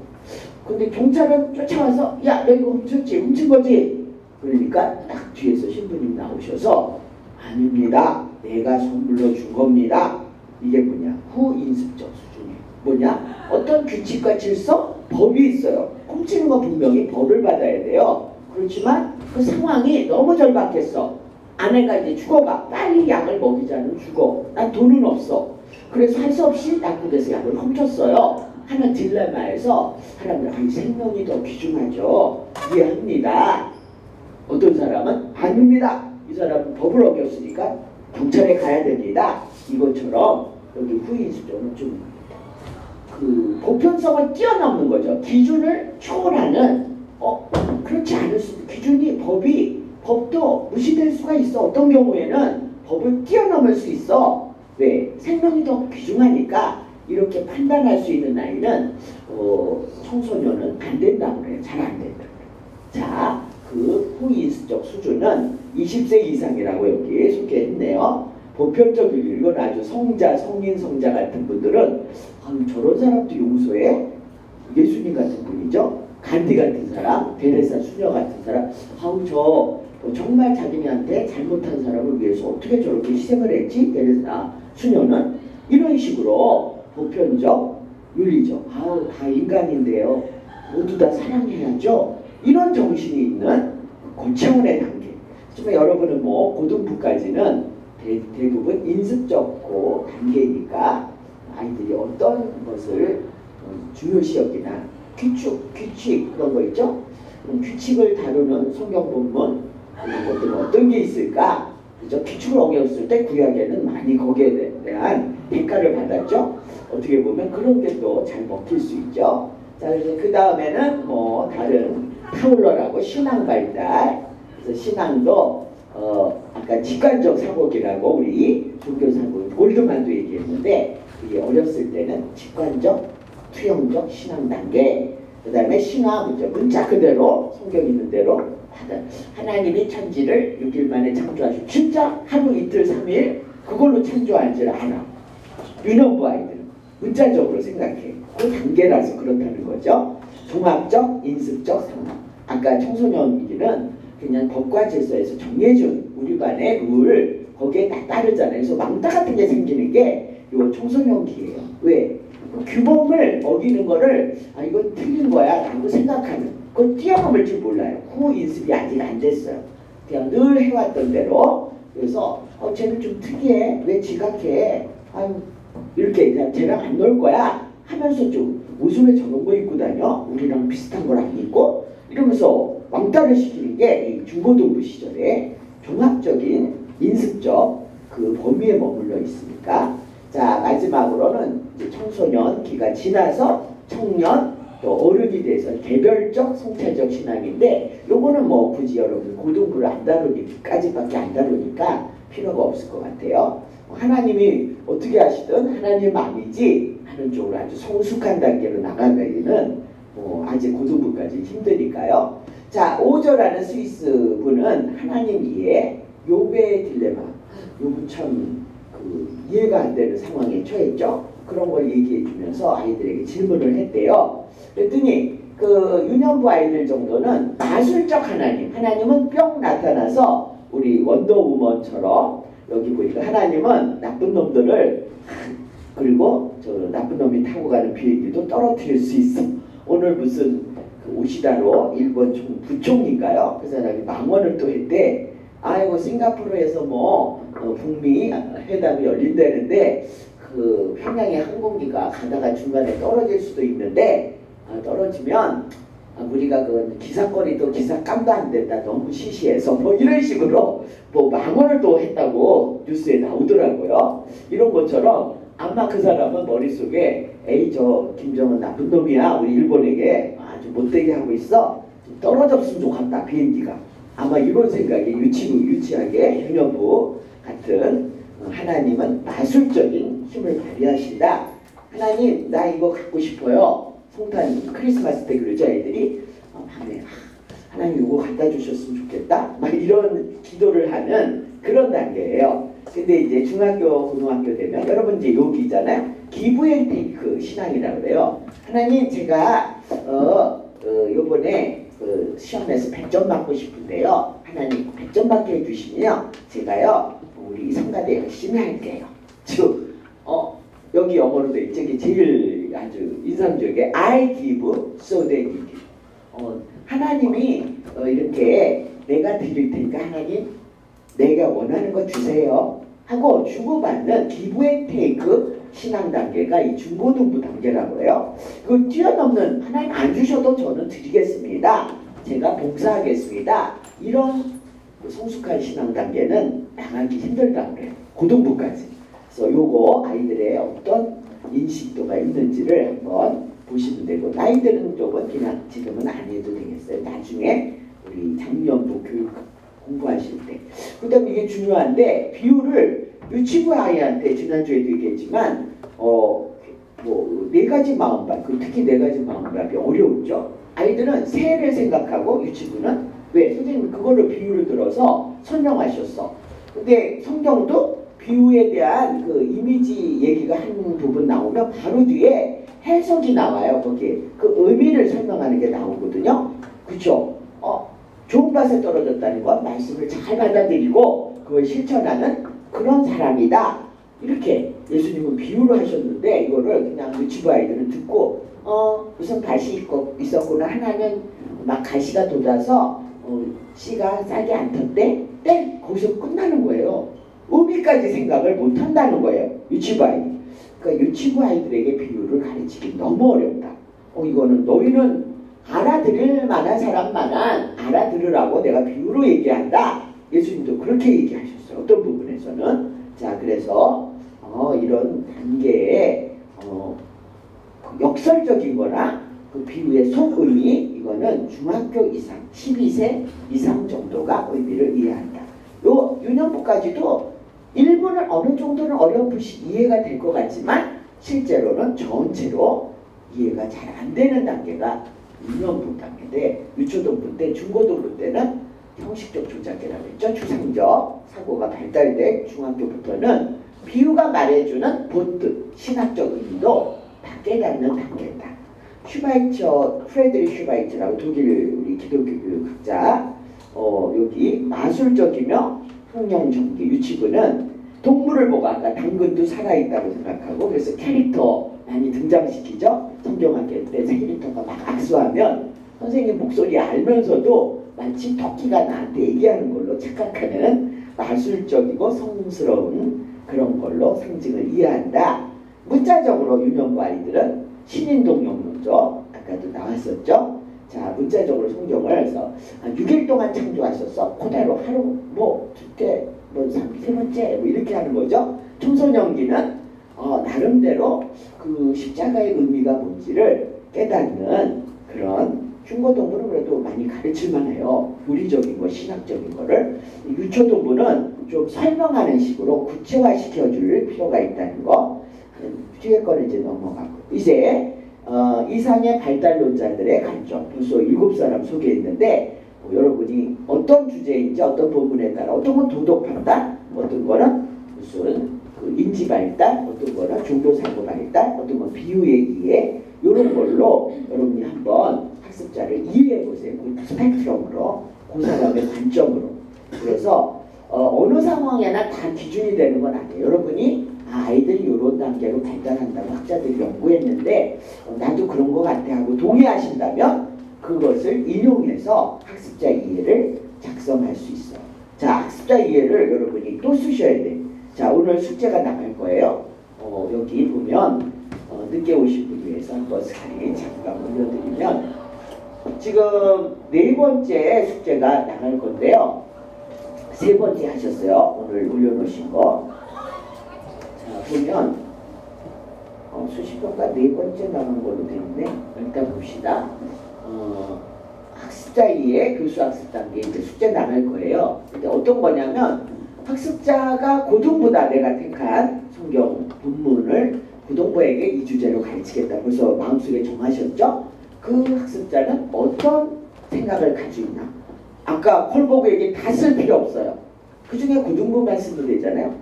근데 경찰은 쫓아와서 야, 너 이거 훔친 거지? 그러니까 딱 뒤에서 신부님 나오셔서 아닙니다. 내가 선물로 준 겁니다. 이게 뭐냐? 후인습적 수준이에요. 뭐냐? 어떤 규칙과 질서, 법이 있어요. 훔치는 거 분명히 벌을 받아야 돼요. 그렇지만 그 상황이 너무 절박했어. 아내가 이제 죽어가. 빨리 약을 먹이자는 죽어. 난 돈은 없어. 그래서 할 수 없이 약국에서 약을 훔쳤어요. 하는 딜레마에서 사람들은 생명이 더 귀중하죠. 이해합니다. 어떤 사람은 아닙니다. 이 사람은 법을 어겼으니까 경찰에 가야 됩니다. 이것처럼 여기 후인수조는 좀 그 보편성을 뛰어넘는 거죠. 기준을 초월하는 그렇지 않을 수도 기준이 법도 무시될 수가 있어. 어떤 경우에는 법을 뛰어넘을 수 있어. 왜? 생명이 더 귀중하니까 이렇게 판단할 수 있는 나이는 청소년은 안 된다고 그래요. 잘 안 된다. 자, 그 후인수적 수준은 20세 이상이라고 여기 소개했네요. 보편적인 이건 아주 성자, 성인 성자 같은 분들은 저런 사람도 용서해? 예수님 같은 분이죠. 간디 같은 사람, 베레사 수녀 같은 사람, 정말 자기네한테 잘못한 사람을 위해서 어떻게 저렇게 희생을 했지? 베레사 수녀는 이런 식으로 보편적 윤리적, 다 인간인데요. 모두 다 사랑해야죠. 이런 정신이 있는 고차원의 단계. 하지만 여러분은 뭐 고등부까지는 대부분 인습적 단계니까 아이들이 어떤 것을 중요시 여기나 규칙 그런 거 있죠? 규칙을 다루는 성경 본문 이런 것들은 어떤 게 있을까? 그죠? 규칙을 어겼을 때 구약에는 많이 거기에 대한 대가를 받았죠. 어떻게 보면 그런 게 또 잘 먹힐 수 있죠. 자, 그래서 그 다음에는 뭐 다른 타올러라고 신앙 발달. 그래서 신앙도 아까 직관적 사고기라고 우리 종교 사고 골드만도 얘기했는데 이게 어렸을 때는 직관적, 투영적 신앙 단계. 그 다음에 신앙 문자 그대로 성경 있는 대로 하나님이 천지를 6일 만에 창조하시고 진짜 하루 이틀 3일 그걸로 창조하지를 않아. 유년부 아이들은 문자적으로 생각해. 그 단계라서 그렇다는 거죠. 종합적, 인습적 상황. 아까 청소년기는 그냥 법과 질서에서 정해준 우리 반의 룰 거기에 다 따르잖아요. 그래서 왕따 같은 게 생기는 게 요 청소년기예요. 왜? 규범을 어기는 거를 이건 틀린 거야 라고 생각하는 그걸 뛰어넘을 줄 몰라요. 후인습이 아직 안 됐어요. 그냥 늘 해왔던 대로. 그래서 쟤는 좀 특이해. 왜 지각해? 이렇게 그냥 쟤랑 안 놀 거야 하면서 좀 옷을 왜 저런 거 입고 다녀? 우리랑 비슷한 걸 안 입고? 이러면서 왕따를 시키는 게 중고등부 시절에 종합적인 인습적 그 범위에 머물러 있으니까. 자, 마지막으로는 이제 청소년 기가 지나서 청년 또 어른이 돼서 개별적 성찰적 신앙인데 요거는 뭐 굳이 여러분 고등부를 안 다루기까지밖에 안 다루니까 필요가 없을 것 같아요. 하나님이 어떻게 하시든 하나님 마음이지 하는 쪽으로 아주 성숙한 단계로 나가기는 아직 고등부까지 힘드니까요. 자, 5절하는 스위스 분은 하나님 이해 욥의 딜레마. 욥은 참 이해가 안 되는 상황에 처했죠. 그런 걸 얘기해 주면서 아이들에게 질문을 했대요. 그랬더니 그 유년부 아이들 정도는 마술적 하나님은 뿅 나타나서 우리 원더우먼처럼 여기 보니까 하나님은 나쁜 놈들을 그리고 저 나쁜 놈이 타고 가는 비행기도 떨어뜨릴 수 있어. 오늘 무슨 오시다로 일본 부총리인가요? 그 사람이 망언을 또 했대. 아이고 싱가포르에서 북미 회담이 열린다는데 그 평양의 항공기가 가다가 중간에 떨어질 수도 있는데 떨어지면 우리가 그 기사거리도 기사감도 안 된다. 너무 시시해서 이런 식으로 망언을 또 했다고 뉴스에 나오더라고요. 이런 것처럼 아마 그 사람은 머릿속에 에이 저 김정은 나쁜 놈이야. 우리 일본에게 아주 못되게 하고 있어. 좀 떨어졌으면 좋겠다 비행기가. 아마 이런 생각이 유치하게 유년부 같은 하나님은 마술적인 힘을 발휘하신다. 하나님 나 이거 갖고 싶어요. 성탄 크리스마스 때 그러죠. 애들이 밤에 하나님 이거 갖다 주셨으면 좋겠다 막 이런 기도를 하는 그런 단계예요. 근데 이제 중학교 고등학교 되면 여러분 이제 여기잖아요. 기브 앤 테이크 신앙이라고 그래요. 하나님 제가 요번에 시험에서 100점 받고 싶은데요. 하나님 100점 받게 해주시면 제가요 우리 성가대 열심히 할게요. 즉 여기 영어로 돼 있죠. 이게 제일 아주 인상적이게 I give so that you give. 하나님이 이렇게 내가 드릴 테니까 하나님 내가 원하는 거 주세요 하고 주고받는 give and take 신앙 단계가 이 중고등부 단계라고 해요. 그걸 뛰어넘는 하나님 안 주셔도 저는 드리겠습니다. 제가 봉사하겠습니다. 이런 성숙한 신앙 단계는 나가기 힘들다고 그래요. 고등부까지. 그래서 요거 아이들의 어떤 인식도가 있는지를 한번 보시면 되고 나이들은 쪽은 그냥 지금은 안 해도 되겠어요. 나중에 우리 작년도 교육 공부하실 때. 그 다음에 이게 중요한데 비유를 유치부 아이한테 지난주에도 얘기했지만 네 가지 마음밥 특히 네 가지 마음밥이 어려웠죠. 아이들은 새해를 생각하고 유치부는 왜? 선생님이 그걸로 비유를 들어서 설명하셨어. 근데 성경도 비유에 대한 그 이미지 얘기가 한 부분 나오면 바로 뒤에 해석이 나와요. 거기에 그 의미를 설명하는 게 나오거든요. 그쵸? 좋은 밭에 떨어졌다는 건 말씀을 잘 받아들이고 그걸 실천하는 그런 사람이다. 이렇게 예수님은 비유를 하셨는데 이거를 그냥 유치부 아이들은 듣고 무슨 밭이 있었구나. 하나는 막 가시가 돋아서 씨가 싹이 안 텄대. 거기서 끝나는 거예요. 의미까지 생각을 못 한다는 거예요. 유치부 아이들. 그러니까 유치부 아이들에게 비유를 가르치기 너무 어렵다. 이거는 너희는 알아들을 만한 사람만한 알아들으라고 내가 비유로 얘기한다. 예수님도 그렇게 얘기하셨어요. 어떤 부분에서는. 자, 그래서 이런 단계에 역설적인 거나 그 비유의 속의미 이거는 중학교 이상 12세 이상 정도가 의미를 이해한다. 요 유년부까지도 일부는 어느 정도는 어렴풋이 이해가 될 것 같지만 실제로는 전체로 이해가 잘 안 되는 단계가 유년부 단계인데 유초등부 때 중고등부 때는 형식적 조작이라고 했죠. 추상적 사고가 발달된 중학교부터는 비유가 말해주는 본뜻 신학적 의미도 다 깨닫는 단계다. 프레드리히 슈바이처라고 독일 우리 기독교 교육학자 여기 마술적이며 흥령전기 유치부는 동물을 보고 아까 당근도 살아있다고 생각하고 그래서 캐릭터 많이 등장시키죠. 성경학교 때 캐릭터가 막 악수하면 선생님 목소리 알면서도 마치 토끼가 나한테 얘기하는 걸로 착각하는 마술적이고 성스러운 그런 걸로 상징을 이해한다. 문자적으로 유년부 아이들은 신인동용론죠. 아까도 나왔었죠. 자, 문자적으로 성경을 해서 6일 동안 창조하셨어. 그대로 하루 둘째 세 번째 이렇게 하는 거죠. 청소년기는 나름대로 그 십자가의 의미가 뭔지를 깨닫는 그런 중고등부는 그래도 많이 가르칠만 해요. 교리적인 거, 신학적인 거를. 유초등부는 좀 설명하는 식으로 구체화시켜줄 필요가 있다는 거. 뒤에 거는 이제 넘어가고. 이제 이상의 발달론자들의 관점. 벌써 7사람 소개했는데 여러분이 어떤 주제인지 어떤 부분에 따라 어떤 건 도덕 판단, 어떤 거는 무슨 그 인지 발달, 어떤 거는 종교사고 발달, 어떤 건 비유의 이해 이런 걸로 여러분이 한번 학습자를 이해해 보세요. 그 스펙트럼으로, 그 사람의 관점으로. 그래서 어느 상황에나 다 기준이 되는 건 아니에요. 여러분이 아이들이 이런 단계로 발달한다고 학자들이 연구했는데 나도 그런 것 같아 하고 동의하신다면 그것을 인용해서 학습자 이해를 작성할 수 있어요. 자, 학습자 이해를 여러분이 또 쓰셔야 돼. 자, 오늘 숙제가 나갈 거예요. 여기 보면 늦게 오신 분 위해서 한번 스크린 잠깐 올려드리면 지금 4번째 숙제가 나갈 건데요. 3번째 하셨어요. 오늘 올려놓으신 거. 자, 보면 수시평가 4번째 나간 걸로 되어 있네. 일단 봅시다. 학습자 이해 교수 학습 단계 이제 숙제 나갈 거예요. 근데 어떤 거냐면 학습자가 고등부다 내가 택한 성경 본문을 고등부에게 이 주제로 가르치겠다. 벌써 마음속에 정하셨죠? 그 학습자는 어떤 생각을 가지고 있나? 아까 콜보그에게 다 쓸 필요 없어요. 그 중에 고등부만 쓰면 되잖아요.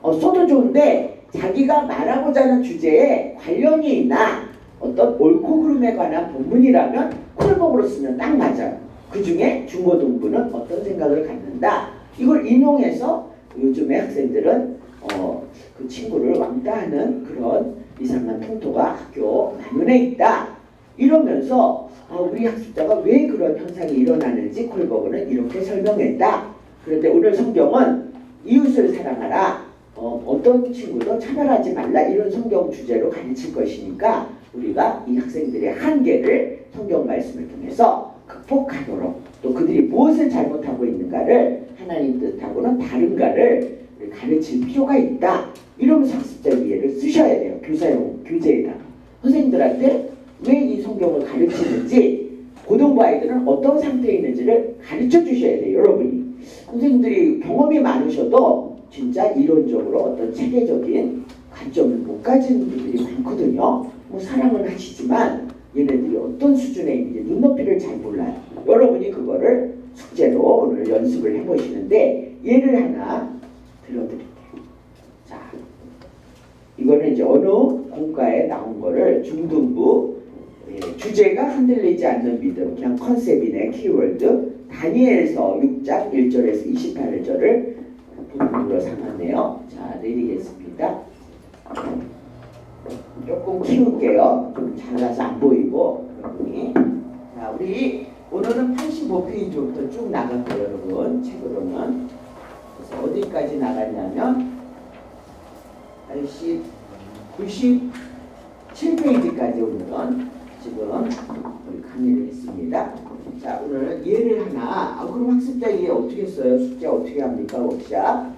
써도 좋은데 자기가 말하고자 하는 주제에 관련이 있나 어떤 옳고 그름에 관한 본문이라면 콜보그로 쓰면 딱 맞아요. 그 중에 중고등부는 어떤 생각을 갖는다. 이걸 인용해서 요즘의 학생들은 그 친구를 왕따하는 그런 이상한 풍토가 학교 만연해 있다. 이러면서 우리 학습자가 왜 그런 현상이 일어나는지 콜버그는 이렇게 설명했다. 그런데 오늘 성경은 이웃을 사랑하라. 어떤 친구도 차별하지 말라. 이런 성경 주제로 가르칠 것이니까 우리가 이 학생들의 한계를 성경 말씀을 통해서 극복하도록 또 그들이 무엇을 잘못하고 있는가를 하나님 뜻하고는 다른가를 가르칠 필요가 있다. 이러면서 학습자 이해를 쓰셔야 돼요. 교사용 교재에다. 선생님들한테 왜 이 성경을 가르치는지 고등부 아이들은 어떤 상태에 있는지를 가르쳐 주셔야 돼요. 여러분이. 선생님들이 경험이 많으셔도 진짜 이론적으로 어떤 체계적인 관점을 못 가지는 분들이 많거든요. 뭐 사랑은 하시지만 얘네들이 어떤 수준에 있는지 눈높이를 잘 몰라요. 여러분이 그거를 숙제로 오늘 연습을 해보시는데 예를 하나 들어드릴게요. 자, 이거는 이제 어느 공과에 나온 거를 중등부 주제가 흔들리지 않는 믿음, 그냥 컨셉이네. 키워드 다니엘서 6장 1절에서 28절을 본문으로 삼았네요. 자, 내리겠습니다. 조금 키울게요. 좀 잘라서 안 보이고 여러분이. 자, 우리 오늘은 85페이지부터 쭉 나갔고요. 여러분 책으로는. 그래서 어디까지 나갔냐면 97페이지까지 오늘은 지금 우리 강의를 했습니다. 자, 오늘은 예를 하나. 그럼 학습자 이해 어떻게 써요? 숙제 어떻게 합니까? 워크샵.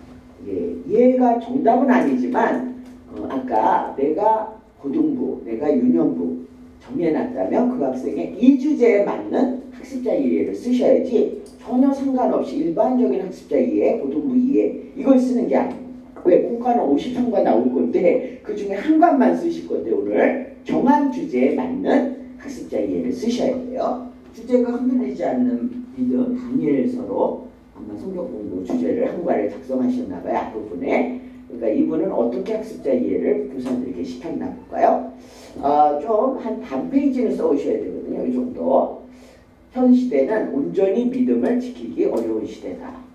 예가 정답은 아니지만 아까 내가 고등부, 내가 유년부 정해놨다면 그 학생의 이 주제에 맞는 학습자 이해를 쓰셔야지 전혀 상관없이 일반적인 학습자 이해, 고등부 이해 이걸 쓰는 게 아니에요. 왜? 공과는 53과 나올 건데 그 중에 한 과만 쓰실 건데 오늘 정한 주제에 맞는 학습자 이해를 쓰셔야 돼요. 주제가 흔들리지 않는 믿음, 다니엘서로 아마 성경 공부 주제를 한 과를 작성하셨나봐요. 앞부분에. 그러니까 이분은 어떻게 학습자 이해를 교사들에게 시켰나 볼까요? 좀 한 반 페이지는 써오셔야 되거든요. 이 정도. 현 시대는 온전히 믿음을 지키기 어려운 시대다.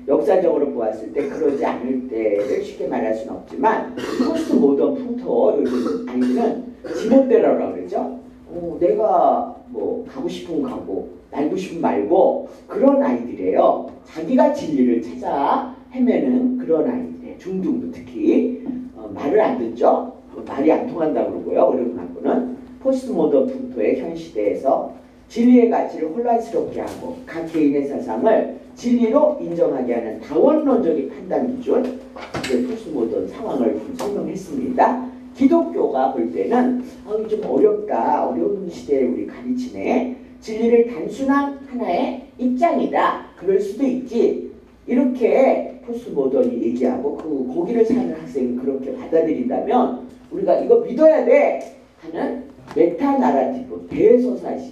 역사적으로 보았을 때 그러지 않을 때를 쉽게 말할 수는 없지만 포스트 모던 풍토 요즘 아이들은 지멋대로라고 그러죠. 내가 뭐 가고 싶으면 가고 말고 싶으면 말고 그런 아이들이에요. 자기가 진리를 찾아 헤매는 그런 아이들이에요. 중등부 특히 말을 안 듣죠. 말이 안 통한다고 그러고요. 어려운 학부는 포스트 모던 풍토의 현 시대에서 진리의 가치를 혼란스럽게 하고 각 개인의 사상을 진리로 인정하게 하는 다원론적인 판단 기준, 포스트 모던 상황을 좀 설명했습니다. 기독교가 볼 때는 좀 어렵다. 어려운 시대에 우리 가르치네. 진리를 단순한 하나의 입장이다. 그럴 수도 있지. 이렇게 포스트 모던이 얘기하고 거기를 사는 학생이 그렇게 받아들인다면 우리가 이거 믿어야 돼 하는 메타 나라티브, 대서사시,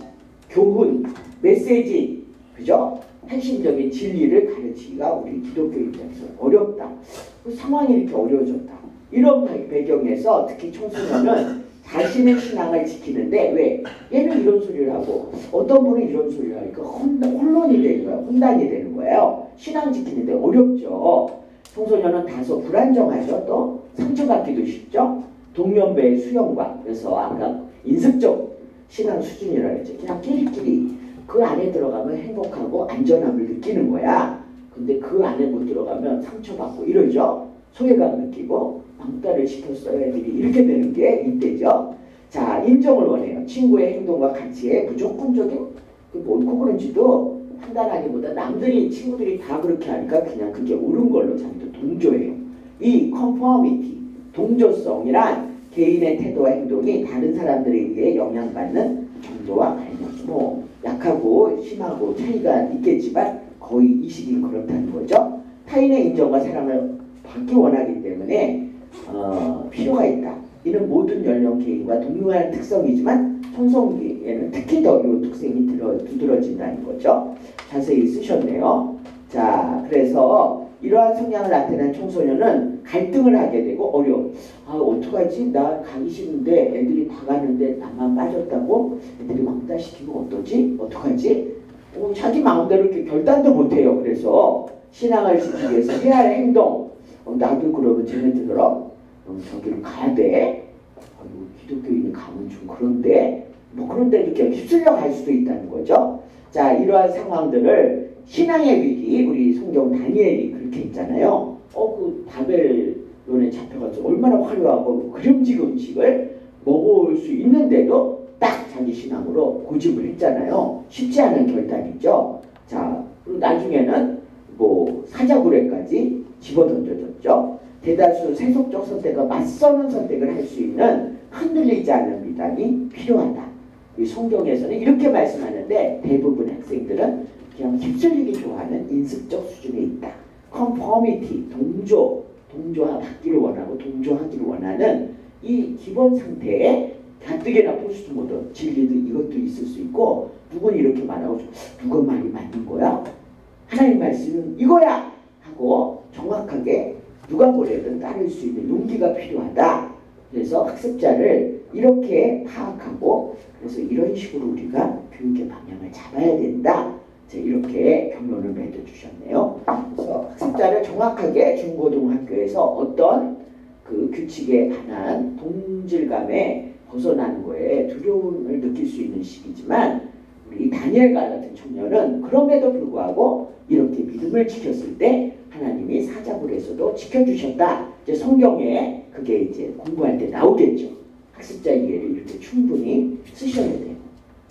교훈, 메시지, 그죠? 핵심적인 진리를 가르치기가 우리 기독교 입장에서 어렵다. 그 상황이 이렇게 어려워졌다. 이런 배경에서 특히 청소년은 자신의 신앙을 지키는데 왜? 얘는 이런 소리를 하고 어떤 분은 이런 소리를 하니까 혼론이 되는 거예요. 혼란이 되는 거예요. 신앙 지키는데 어렵죠. 청소년은 다소 불안정하죠. 또 상처받기도 쉽죠. 동년배의 수용과 그래서 아까 인습적 신앙 수준이라고 했죠. 그냥 끼리끼리 그 안에 들어가면 행복하고 안전함을 느끼는 거야. 근데 그 안에 못 들어가면 상처받고 이러죠. 소외감 느끼고 왕따를 시켰어요. 애들이 이렇게 되는 게 이때죠. 자, 인정을 원해요. 친구의 행동과 가치에 무조건적인 옳고 그른지도 판단하기보다 남들이 친구들이 다 그렇게 하니까 그냥 그게 옳은 걸로 자기도 동조해요. 이 conformity, 동조성이란 개인의 태도와 행동이 다른 사람들에 의해 영향받는 정도와 관련, 뭐 약하고 심하고 차이가 있겠지만 거의 이 시기는 그렇다는 거죠. 타인의 인정과 사랑을 받기 원하기 때문에 필요가 있다. 이는 모든 연령 개인과 동일한 특성이지만 청소년기에는 특히 더 이 특성이 두드러진다는 거죠. 자세히 쓰셨네요. 자, 그래서 이러한 성향을 나타낸 청소년은 갈등을 하게 되고 어려워. 아, 어떡하지? 나 가기 싫은데 애들이 다 가는데 나만 빠졌다고? 애들이 왕따시키면 어떠지? 어떡하지? 자기 마음대로 이렇게 결단도 못해요. 그래서 신앙을 지키기 위해서 해야 할 행동. 나도 그러면 쟤네들처럼 저기를 가야 돼. 기독교인이 가면 좀 그런데 그런데 이렇게 휩쓸려 갈 수도 있다는 거죠. 자, 이러한 상황들을 신앙의 위기, 우리 성경 다니엘이 그렇게 했잖아요. 그 바벨론에 잡혀가서 얼마나 화려하고 그림직 음식을 먹을 수 있는데도 딱 자기 신앙으로 고집을 했잖아요. 쉽지 않은 결단이죠. 자, 그리고 나중에는 사자굴에까지 집어던져졌죠. 대다수 세속적 선택과 맞서는 선택을 할 수 있는 흔들리지 않는 믿음이 필요하다. 이 성경에서는 이렇게 말씀하는데 대부분 학생들은 그냥 휩쓸리기 좋아하는 인습적 수준에 있다. conformity, 동조하기를 원하고 동조하기를 원하는 이 기본 상태에 가뜩이나 포스트 모던 진리도 이것도 있을 수 있고 누군 이렇게 말하고 누가 말이 맞는 거야? 하나님 말씀은 이거야! 하고 정확하게 누가 뭐래든 따를 수 있는 용기가 필요하다. 그래서 학습자를 이렇게 파악하고 그래서 이런 식으로 우리가 교육의 방향을 잡아야 된다. 이렇게 결론을 맺어주셨네요. 그래서 학습자를 정확하게 중고등학교에서 어떤 그 규칙에 관한 동질감에 벗어나는 거에 두려움을 느낄 수 있는 시기지만 우리 다니엘과 같은 청년은 그럼에도 불구하고 이렇게 믿음을 지켰을 때 하나님이 사자굴에서도 지켜주셨다. 이제 성경에 그게 이제 공부할 때 나오겠죠. 학습자 이해를 이렇게 충분히 쓰셔야 돼요.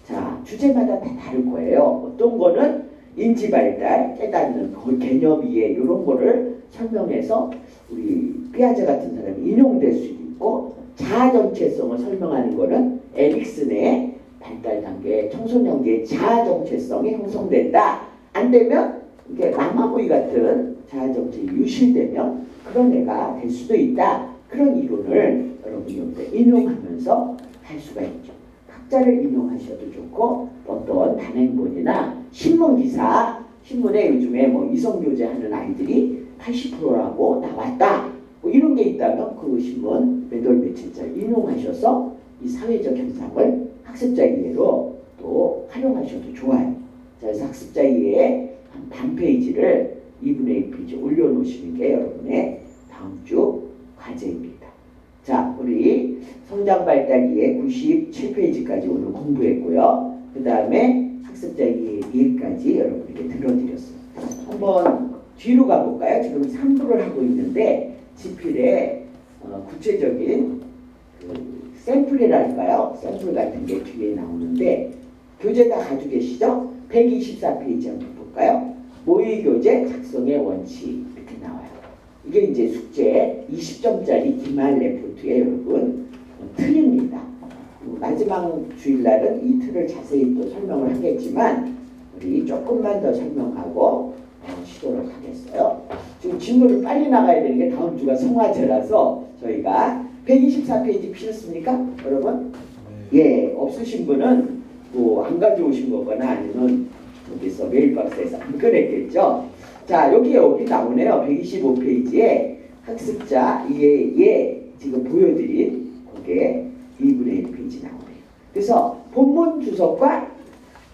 자, 주제마다 다 다를 거예요. 어떤 거는 인지 발달, 깨닫는 개념 이해 이런 거를 설명해서 우리 피아제 같은 사람이 인용될 수도 있고 자아 정체성을 설명하는 거는 에릭슨의 발달 단계, 청소년기의 자아 정체성이 형성된다. 안 되면 이게 마마보이 같은 자아 정체가 유실되면 그런 애가 될 수도 있다. 그런 이론을 여러분이 인용하면서 할 수가 있죠. 학자를 인용하셔도 좋고 어떤 단행본이나 신문기사, 신문에 요즘에 이성교제 하는 아이들이 80%라고 나왔다. 이런 게 있다면 그 신문 몇 월 며칠째 인용하셔서 이 사회적 현상을 학습자 이해로 또 활용하셔도 좋아요. 그래서 학습자 이해의 반 페이지를 2분의 1 페이지 올려놓으시는 게 여러분의 다음 주 과제입니다. 자, 우리 성장 발달 이해 97페이지까지 오늘 공부했고요. 그 다음에 학습자 이해까지 여러분에게 들어드렸어요. 한번 뒤로 가볼까요? 지금 3부를 하고 있는데 지필에 구체적인 샘플이랄까요? 샘플 같은 게 뒤에 나오는데 교재 다 가지고 계시죠? 124페이지 한번 볼까요? 모의교재 작성의 원칙 이렇게 나와요. 이게 이제 숙제 20점짜리 기말 레포트에 여러분 틀입니다. 마지막 주일날은 이 틀을 자세히 또 설명을 하겠지만 우리 조금만 더 설명하고 시도를 하겠어요. 지금 진도를 빨리 나가야 되는 게 다음 주가 성화제라서 저희가 124페이지 피셨습니까? 여러분? 예, 없으신 분은 안 가져오신 거거나 아니면 여기서 메일박스에서 안 꺼냈겠죠? 자, 여기 나오네요. 125페이지에 학습자 이해에 지금 보여드린 그게 2분의 1페이지 나오네요. 그래서 본문 주석과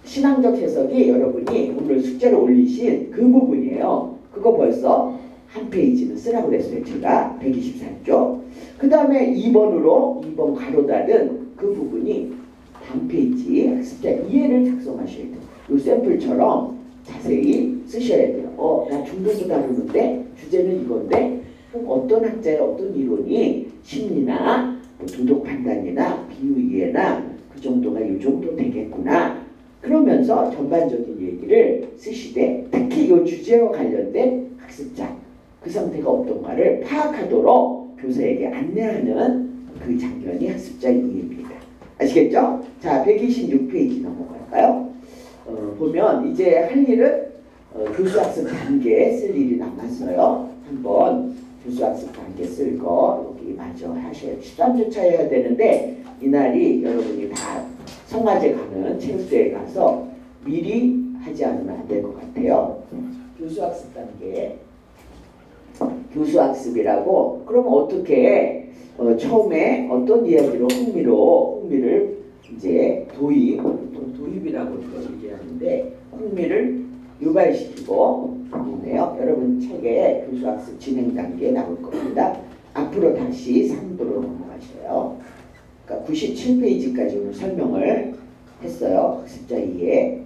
신앙적 해석이 여러분이 오늘 숙제로 올리신 그 부분이에요. 그거 벌써 한 페이지는 쓰라고 그랬어요. 제가 124쪽. 그 다음에 2번 가로 닫은 그 부분이 단 페이지 학습자 이해를 작성하셔야 돼요. 이 샘플처럼 자세히 쓰셔야 돼요. 나 중도도 다루는데 주제는 이건데 그럼 어떤 학자의 어떤 이론이 심리나 도덕 판단이나 비유 이해나 그 정도가 이 정도 되겠구나. 그러면서 전반적인 얘기를 쓰시되 특히 이 주제와 관련된 학습자 그 상태가 어떤가를 파악하도록 교사에게 안내하는 그 장면이 학습자 이해입니다. 아시겠죠? 자, 126페이지 넘어갈까요? 보면 이제 할 일은 교수 학습 단계에 쓸 일이 남았어요. 한번 교수학습 단계 쓸 거 여기 마저 하셔야 13주차 해야 되는데 이날이 여러분이 다 성화제 가는 체육대회 가서 미리 하지 않으면 안 될 것 같아요. 교수학습 단계 교수학습이라고 그럼 어떻게 처음에 어떤 이야기로 흥미를 이제 도입이라고 얘기하는데 흥미를 유발시키고 있네요. 여러분 책에 교수학습 진행 단계 나올 겁니다. 앞으로 다시 3부로 넘어가셔요. 그러니까 97페이지까지 오늘 설명을 했어요. 학습자 이해.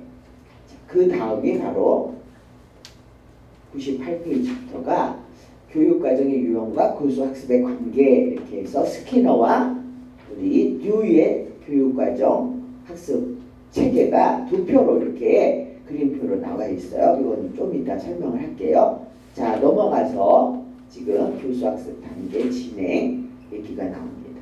그 다음이 바로 98페이지부터가 교육과정의 유형과 교수학습의 관계 이렇게 해서 스키너와 우리 뉴의 교육과정 학습 체계가 두 표로 이렇게 그림표로 나와 있어요. 이건 좀 이따 설명을 할게요. 자, 넘어가서 지금 교수학습 단계 진행 얘기가 나옵니다.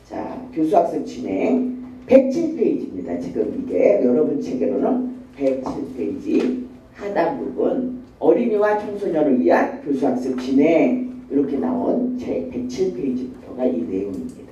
자, 교수학습 진행 107페이지입니다. 지금 이게 여러분 책으로는 107페이지 하단 부분 어린이와 청소년을 위한 교수학습 진행 이렇게 나온 제 107페이지부터가 이 내용입니다.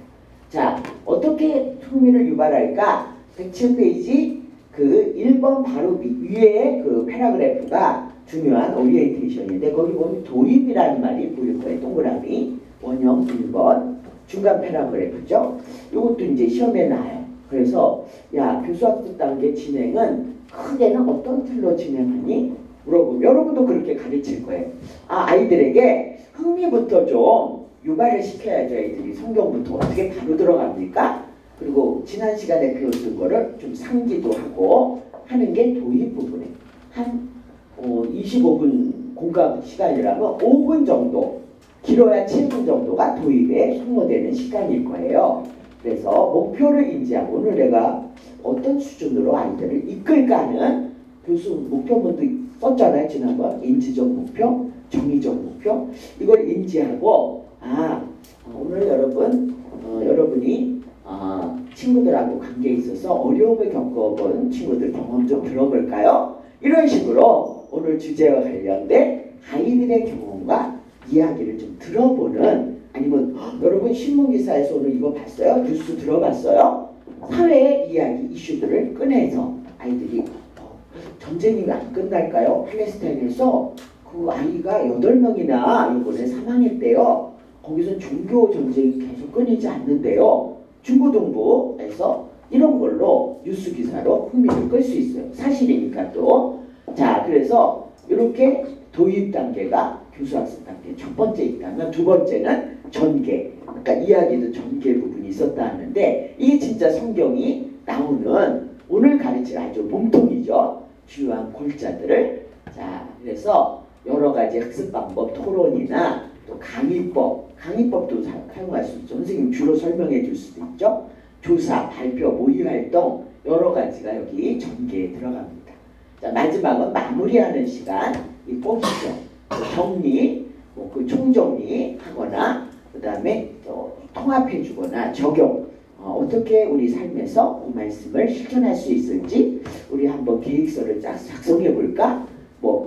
자, 어떻게 흥미를 유발할까? 107페이지 그 1번 바로 위에 그 패러그래프가 중요한 오리엔테이션인데 거기 보면 도입이라는 말이 보일 거예요. 동그라미 원형 1번 중간 패러그래프죠. 이것도 이제 시험에 나와요. 그래서 야 교수학습 단계 진행은 크게는 어떤 틀로 진행하니? 물어보면 여러분도 그렇게 가르칠 거예요. 아이들에게 흥미부터 좀 유발을 시켜야죠. 아이들이 성경부터 어떻게 바로 들어갑니까? 그리고 지난 시간에 배웠던 거를 좀 상기도 하고 하는 게 도입 부분에 한 25분 공강 시간이라면 5분 정도 길어야 7분 정도가 도입에 소모되는 시간일 거예요. 그래서 목표를 인지하고 오늘 내가 어떤 수준으로 아이들을 이끌까 하는 교수 목표문도 썼잖아요. 지난번 인지적 목표, 정의적 목표 이걸 인지하고 오늘 여러분이 친구들하고 관계에 있어서 어려움을 겪어본 친구들 경험 좀 들어볼까요? 이런 식으로 오늘 주제와 관련된 아이들의 경험과 이야기를 좀 들어보는 아니면 여러분 신문기사에서 오늘 이거 봤어요? 뉴스 들어봤어요? 사회의 이야기 이슈들을 꺼내서 아이들이 전쟁이 안 끝날까요? 팔레스타인에서 그 아이가 8명이나 이번에 사망했대요. 거기서 종교 전쟁이 계속 끊이지 않는데요. 중고등부에서 이런 걸로 뉴스 기사로 흥미를 끌 수 있어요. 사실이니까 또. 자, 그래서 이렇게 도입 단계가 교수학습 단계 첫 번째 있다면 두 번째는 전개. 그러니까 이야기도 전개 부분이 있었다 하는데 이게 진짜 성경이 나오는 오늘 가르칠 아주 몸통이죠. 주요한 골자들을. 자, 그래서 여러 가지 학습 방법, 토론이나 또 강의법도 사용할 수 있죠. 선생님 주로 설명해 줄 수도 있죠. 조사, 발표, 모의 활동 여러 가지가 여기 전개에 들어갑니다. 자, 마지막은 마무리하는 시간, 이 뽕이죠. 정리, 그 총정리하거나 그 다음에 통합해 주거나 적용 어떻게 우리 삶에서 이 말씀을 실천할 수 있을지 우리 한번 계획서를 작성해 볼까?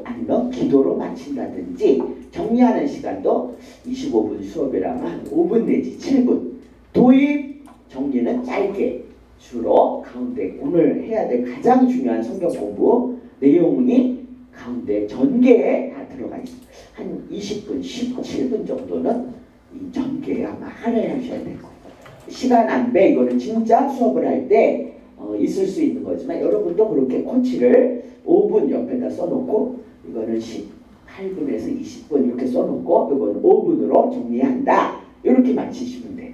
아니면 기도로 마친다든지 정리하는 시간도 25분 수업이라면 한 5분 내지 7분 도입 정리는 짧게 주로 가운데 오늘 해야 될 가장 중요한 성경 공부 내용이 가운데 전개에 다 들어가 있습니다. 한 20분, 17분 정도는 이 전개에 아마 할애하셔야 될 거예요. 시간 안배 이거는 진짜 수업을 할 때 있을 수 있는 거지만 여러분도 그렇게 코치를 5분 옆에다 써놓고 이거는 18분에서 20분 이렇게 써놓고 이건 5분으로 정리한다. 이렇게 마치시면 돼요.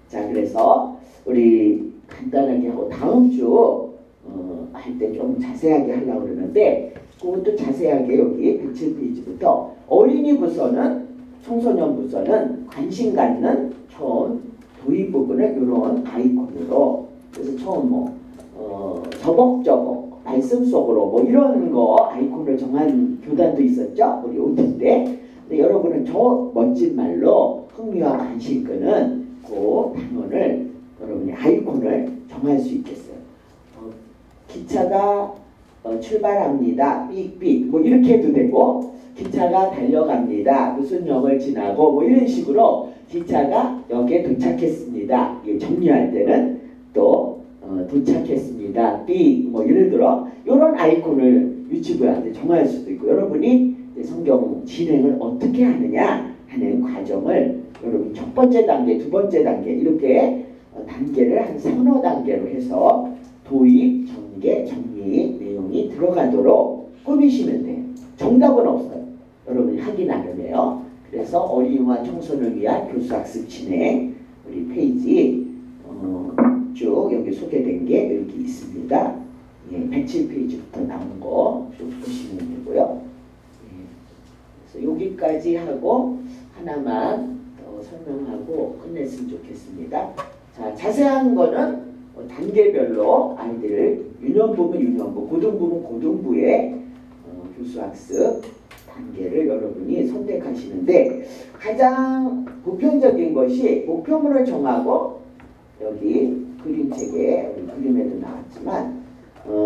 자, 그래서 우리 간단하게 하고 다음 주 할 때 좀 자세하게 하려고 그러는데 그것도 자세하게 여기 107페이지부터 어린이 부서는 청소년 부서는 관심 갖는 처음 도입 부분을 이런 아이콘으로 그래서 처음 저벅저벅 말씀 속으로 이런 거 아이콘을 정한 교단도 있었죠. 우리 OT 때. 근데 여러분은 저 멋진 말로 흥미와 관심 끄는 그 단원을 여러분이 아이콘을 정할 수 있겠어요. 기차가 출발합니다. 삑삑 뭐 이렇게 해도 되고, 기차가 달려갑니다. 무슨 역을 지나고 뭐 이런 식으로 기차가 역에 도착했습니다. 이게 정리할 때는 또 도착했습니다. 삑 뭐 예를 들어 이런 아이콘을 유튜브한테 정할 수도 있고, 여러분이 성경 진행을 어떻게 하느냐 하는 과정을 여러분 첫 번째 단계, 두 번째 단계 이렇게 단계를 한 서너 단계로 해서 도입, 전개, 정리 내용이 들어가도록 꾸미시면 돼요. 정답은 없어요. 여러분이 하기 나름이에요. 그래서 어린이와 청소년을 위한 교수학습 진행 우리 페이지 쭉 여기 소개된 게 여기 있습니다. 예, 107페이지부터 나온 거 쭉 보시면 되고요. 예, 그래서 여기까지 하고 하나만 더 설명하고 끝냈으면 좋겠습니다. 자, 자세한 거는 단계별로 아이들을 유년부면 유년부, 고등부면 고등부의 교수학습 단계를 여러분이 선택하시는데, 가장 보편적인 것이 목표물을 정하고, 여기 그림책에 우리 그림에도 나왔지만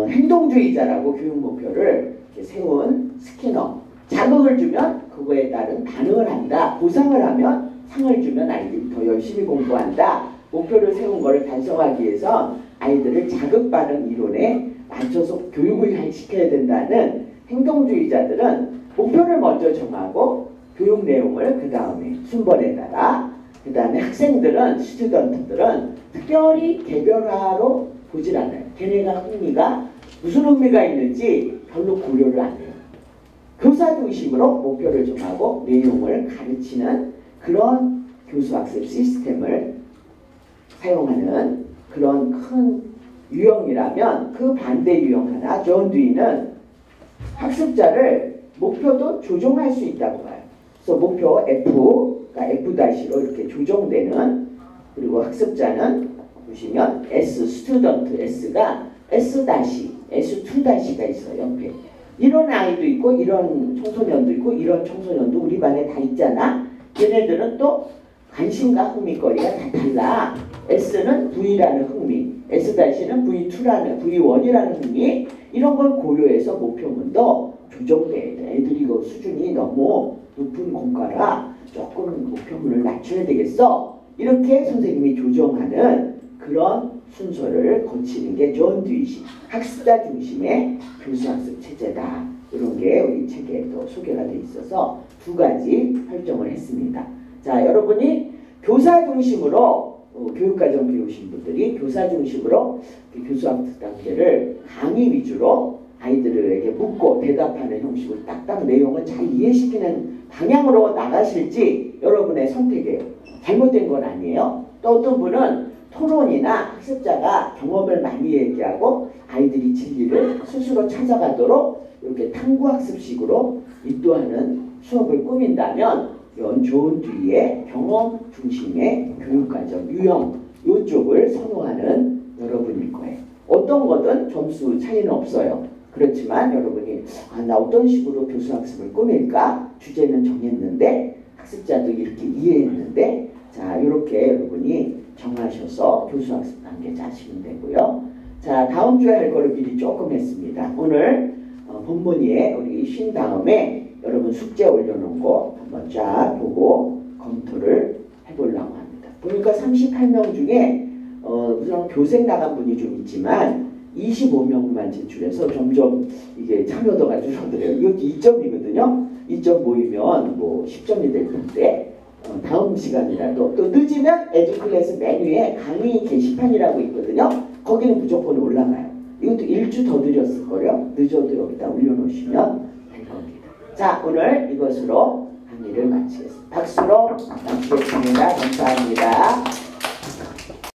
행동주의자라고 교육 목표를 이렇게 세운 스캐너, 자극을 주면 그거에 따른 반응을 한다, 보상을 하면 상을 주면 아이들이 더 열심히 공부한다. 목표를 세운 것을 달성하기 위해서 아이들을 자극 반응 이론에 맞춰서 교육을 시켜야 된다는 행동주의자들은 목표를 먼저 정하고 교육 내용을 그 다음에 순번에 따라, 그 다음에 학생들은, 스튜던트들은 특별히 개별화로 보질 않아요. 걔네가 흥미가 무슨 흥미가 있는지 별로 고려를 안 해요. 교사 중심으로 목표를 정하고 내용을 가르치는 그런 교수학습 시스템을 사용하는 그런 큰 유형이라면, 그 반대 유형 하나, 존 듀이는 학습자를 목표도 조정할 수 있다고 봐요. 그래서 목표 F가 F-로 이렇게 조정되는, 그리고 학습자는 보시면 S, 스튜던트 S가 S-, S2-가 있어요. 옆에. 이런 아이도 있고 이런 청소년도 있고 이런 청소년도 우리 반에 다 있잖아. 얘네들은 또 관심과 흥미거리가 다 달라. S는 V라는 흥미, S-는 V1이라는 흥미, 이런 걸 고려해서 목표문도 조정돼야 돼. 애들이 그 수준이 너무 높은 공과라 조금 목표문을 낮춰야 되겠어. 이렇게 선생님이 조정하는 그런 순서를 거치는 게 존 듀이식 학습자 중심의 교수학습 체제다. 이런 게 우리 책에 또 소개가 돼 있어서 두 가지 설정을 했습니다. 자, 여러분이 교사 중심으로 교육과정 배우신 분들이 교사 중심으로 교수학습 단계를 강의 위주로 아이들에게 묻고 대답하는 형식으로 딱딱 내용을 잘 이해시키는 방향으로 나가실지 여러분의 선택이에요. 잘못된 건 아니에요. 또 어떤 분은 토론이나 학습자가 경험을 많이 얘기하고 아이들이 진리를 스스로 찾아가도록 이렇게 탐구학습식으로 인도하는 수업을 꾸민다면 이건 좋은 뒤에 경험 중심의 교육과정 유형 이쪽을 선호하는 여러분일 거예요. 어떤 거든 점수 차이는 없어요. 그렇지만 여러분이 나 어떤 식으로 교수학습을 꾸밀까? 주제는 정했는데 학습자도 이렇게 이해했는데, 자, 이렇게 여러분이 정하셔서 교수학습 단계 짜시면 되고요. 자, 다음 주에 할 거를 미리 조금 했습니다. 오늘 본문위에 우리 쉰 다음에 여러분 숙제 올려놓은 거 한번 쫙 보고 검토를 해보려고 합니다. 보니까 38명 중에 우선 교생 나간 분이 좀 있지만 25명만 제출해서 점점 이게 참여도가 줄어들어요. 이것도 2점이거든요. 2점 모이면 뭐 10점이 될 텐데 다음 시간이라도, 또 늦으면 에듀클래스 메뉴에 강의 게시판이라고 있거든요. 거기는 무조건 올라가요. 이것도 1주 더 늦었을걸요. 늦어도 여기다 올려놓으시면 될 겁니다. 자, 오늘 이것으로 강의를 마치겠습니다. 박수로 마치겠습니다. 감사합니다.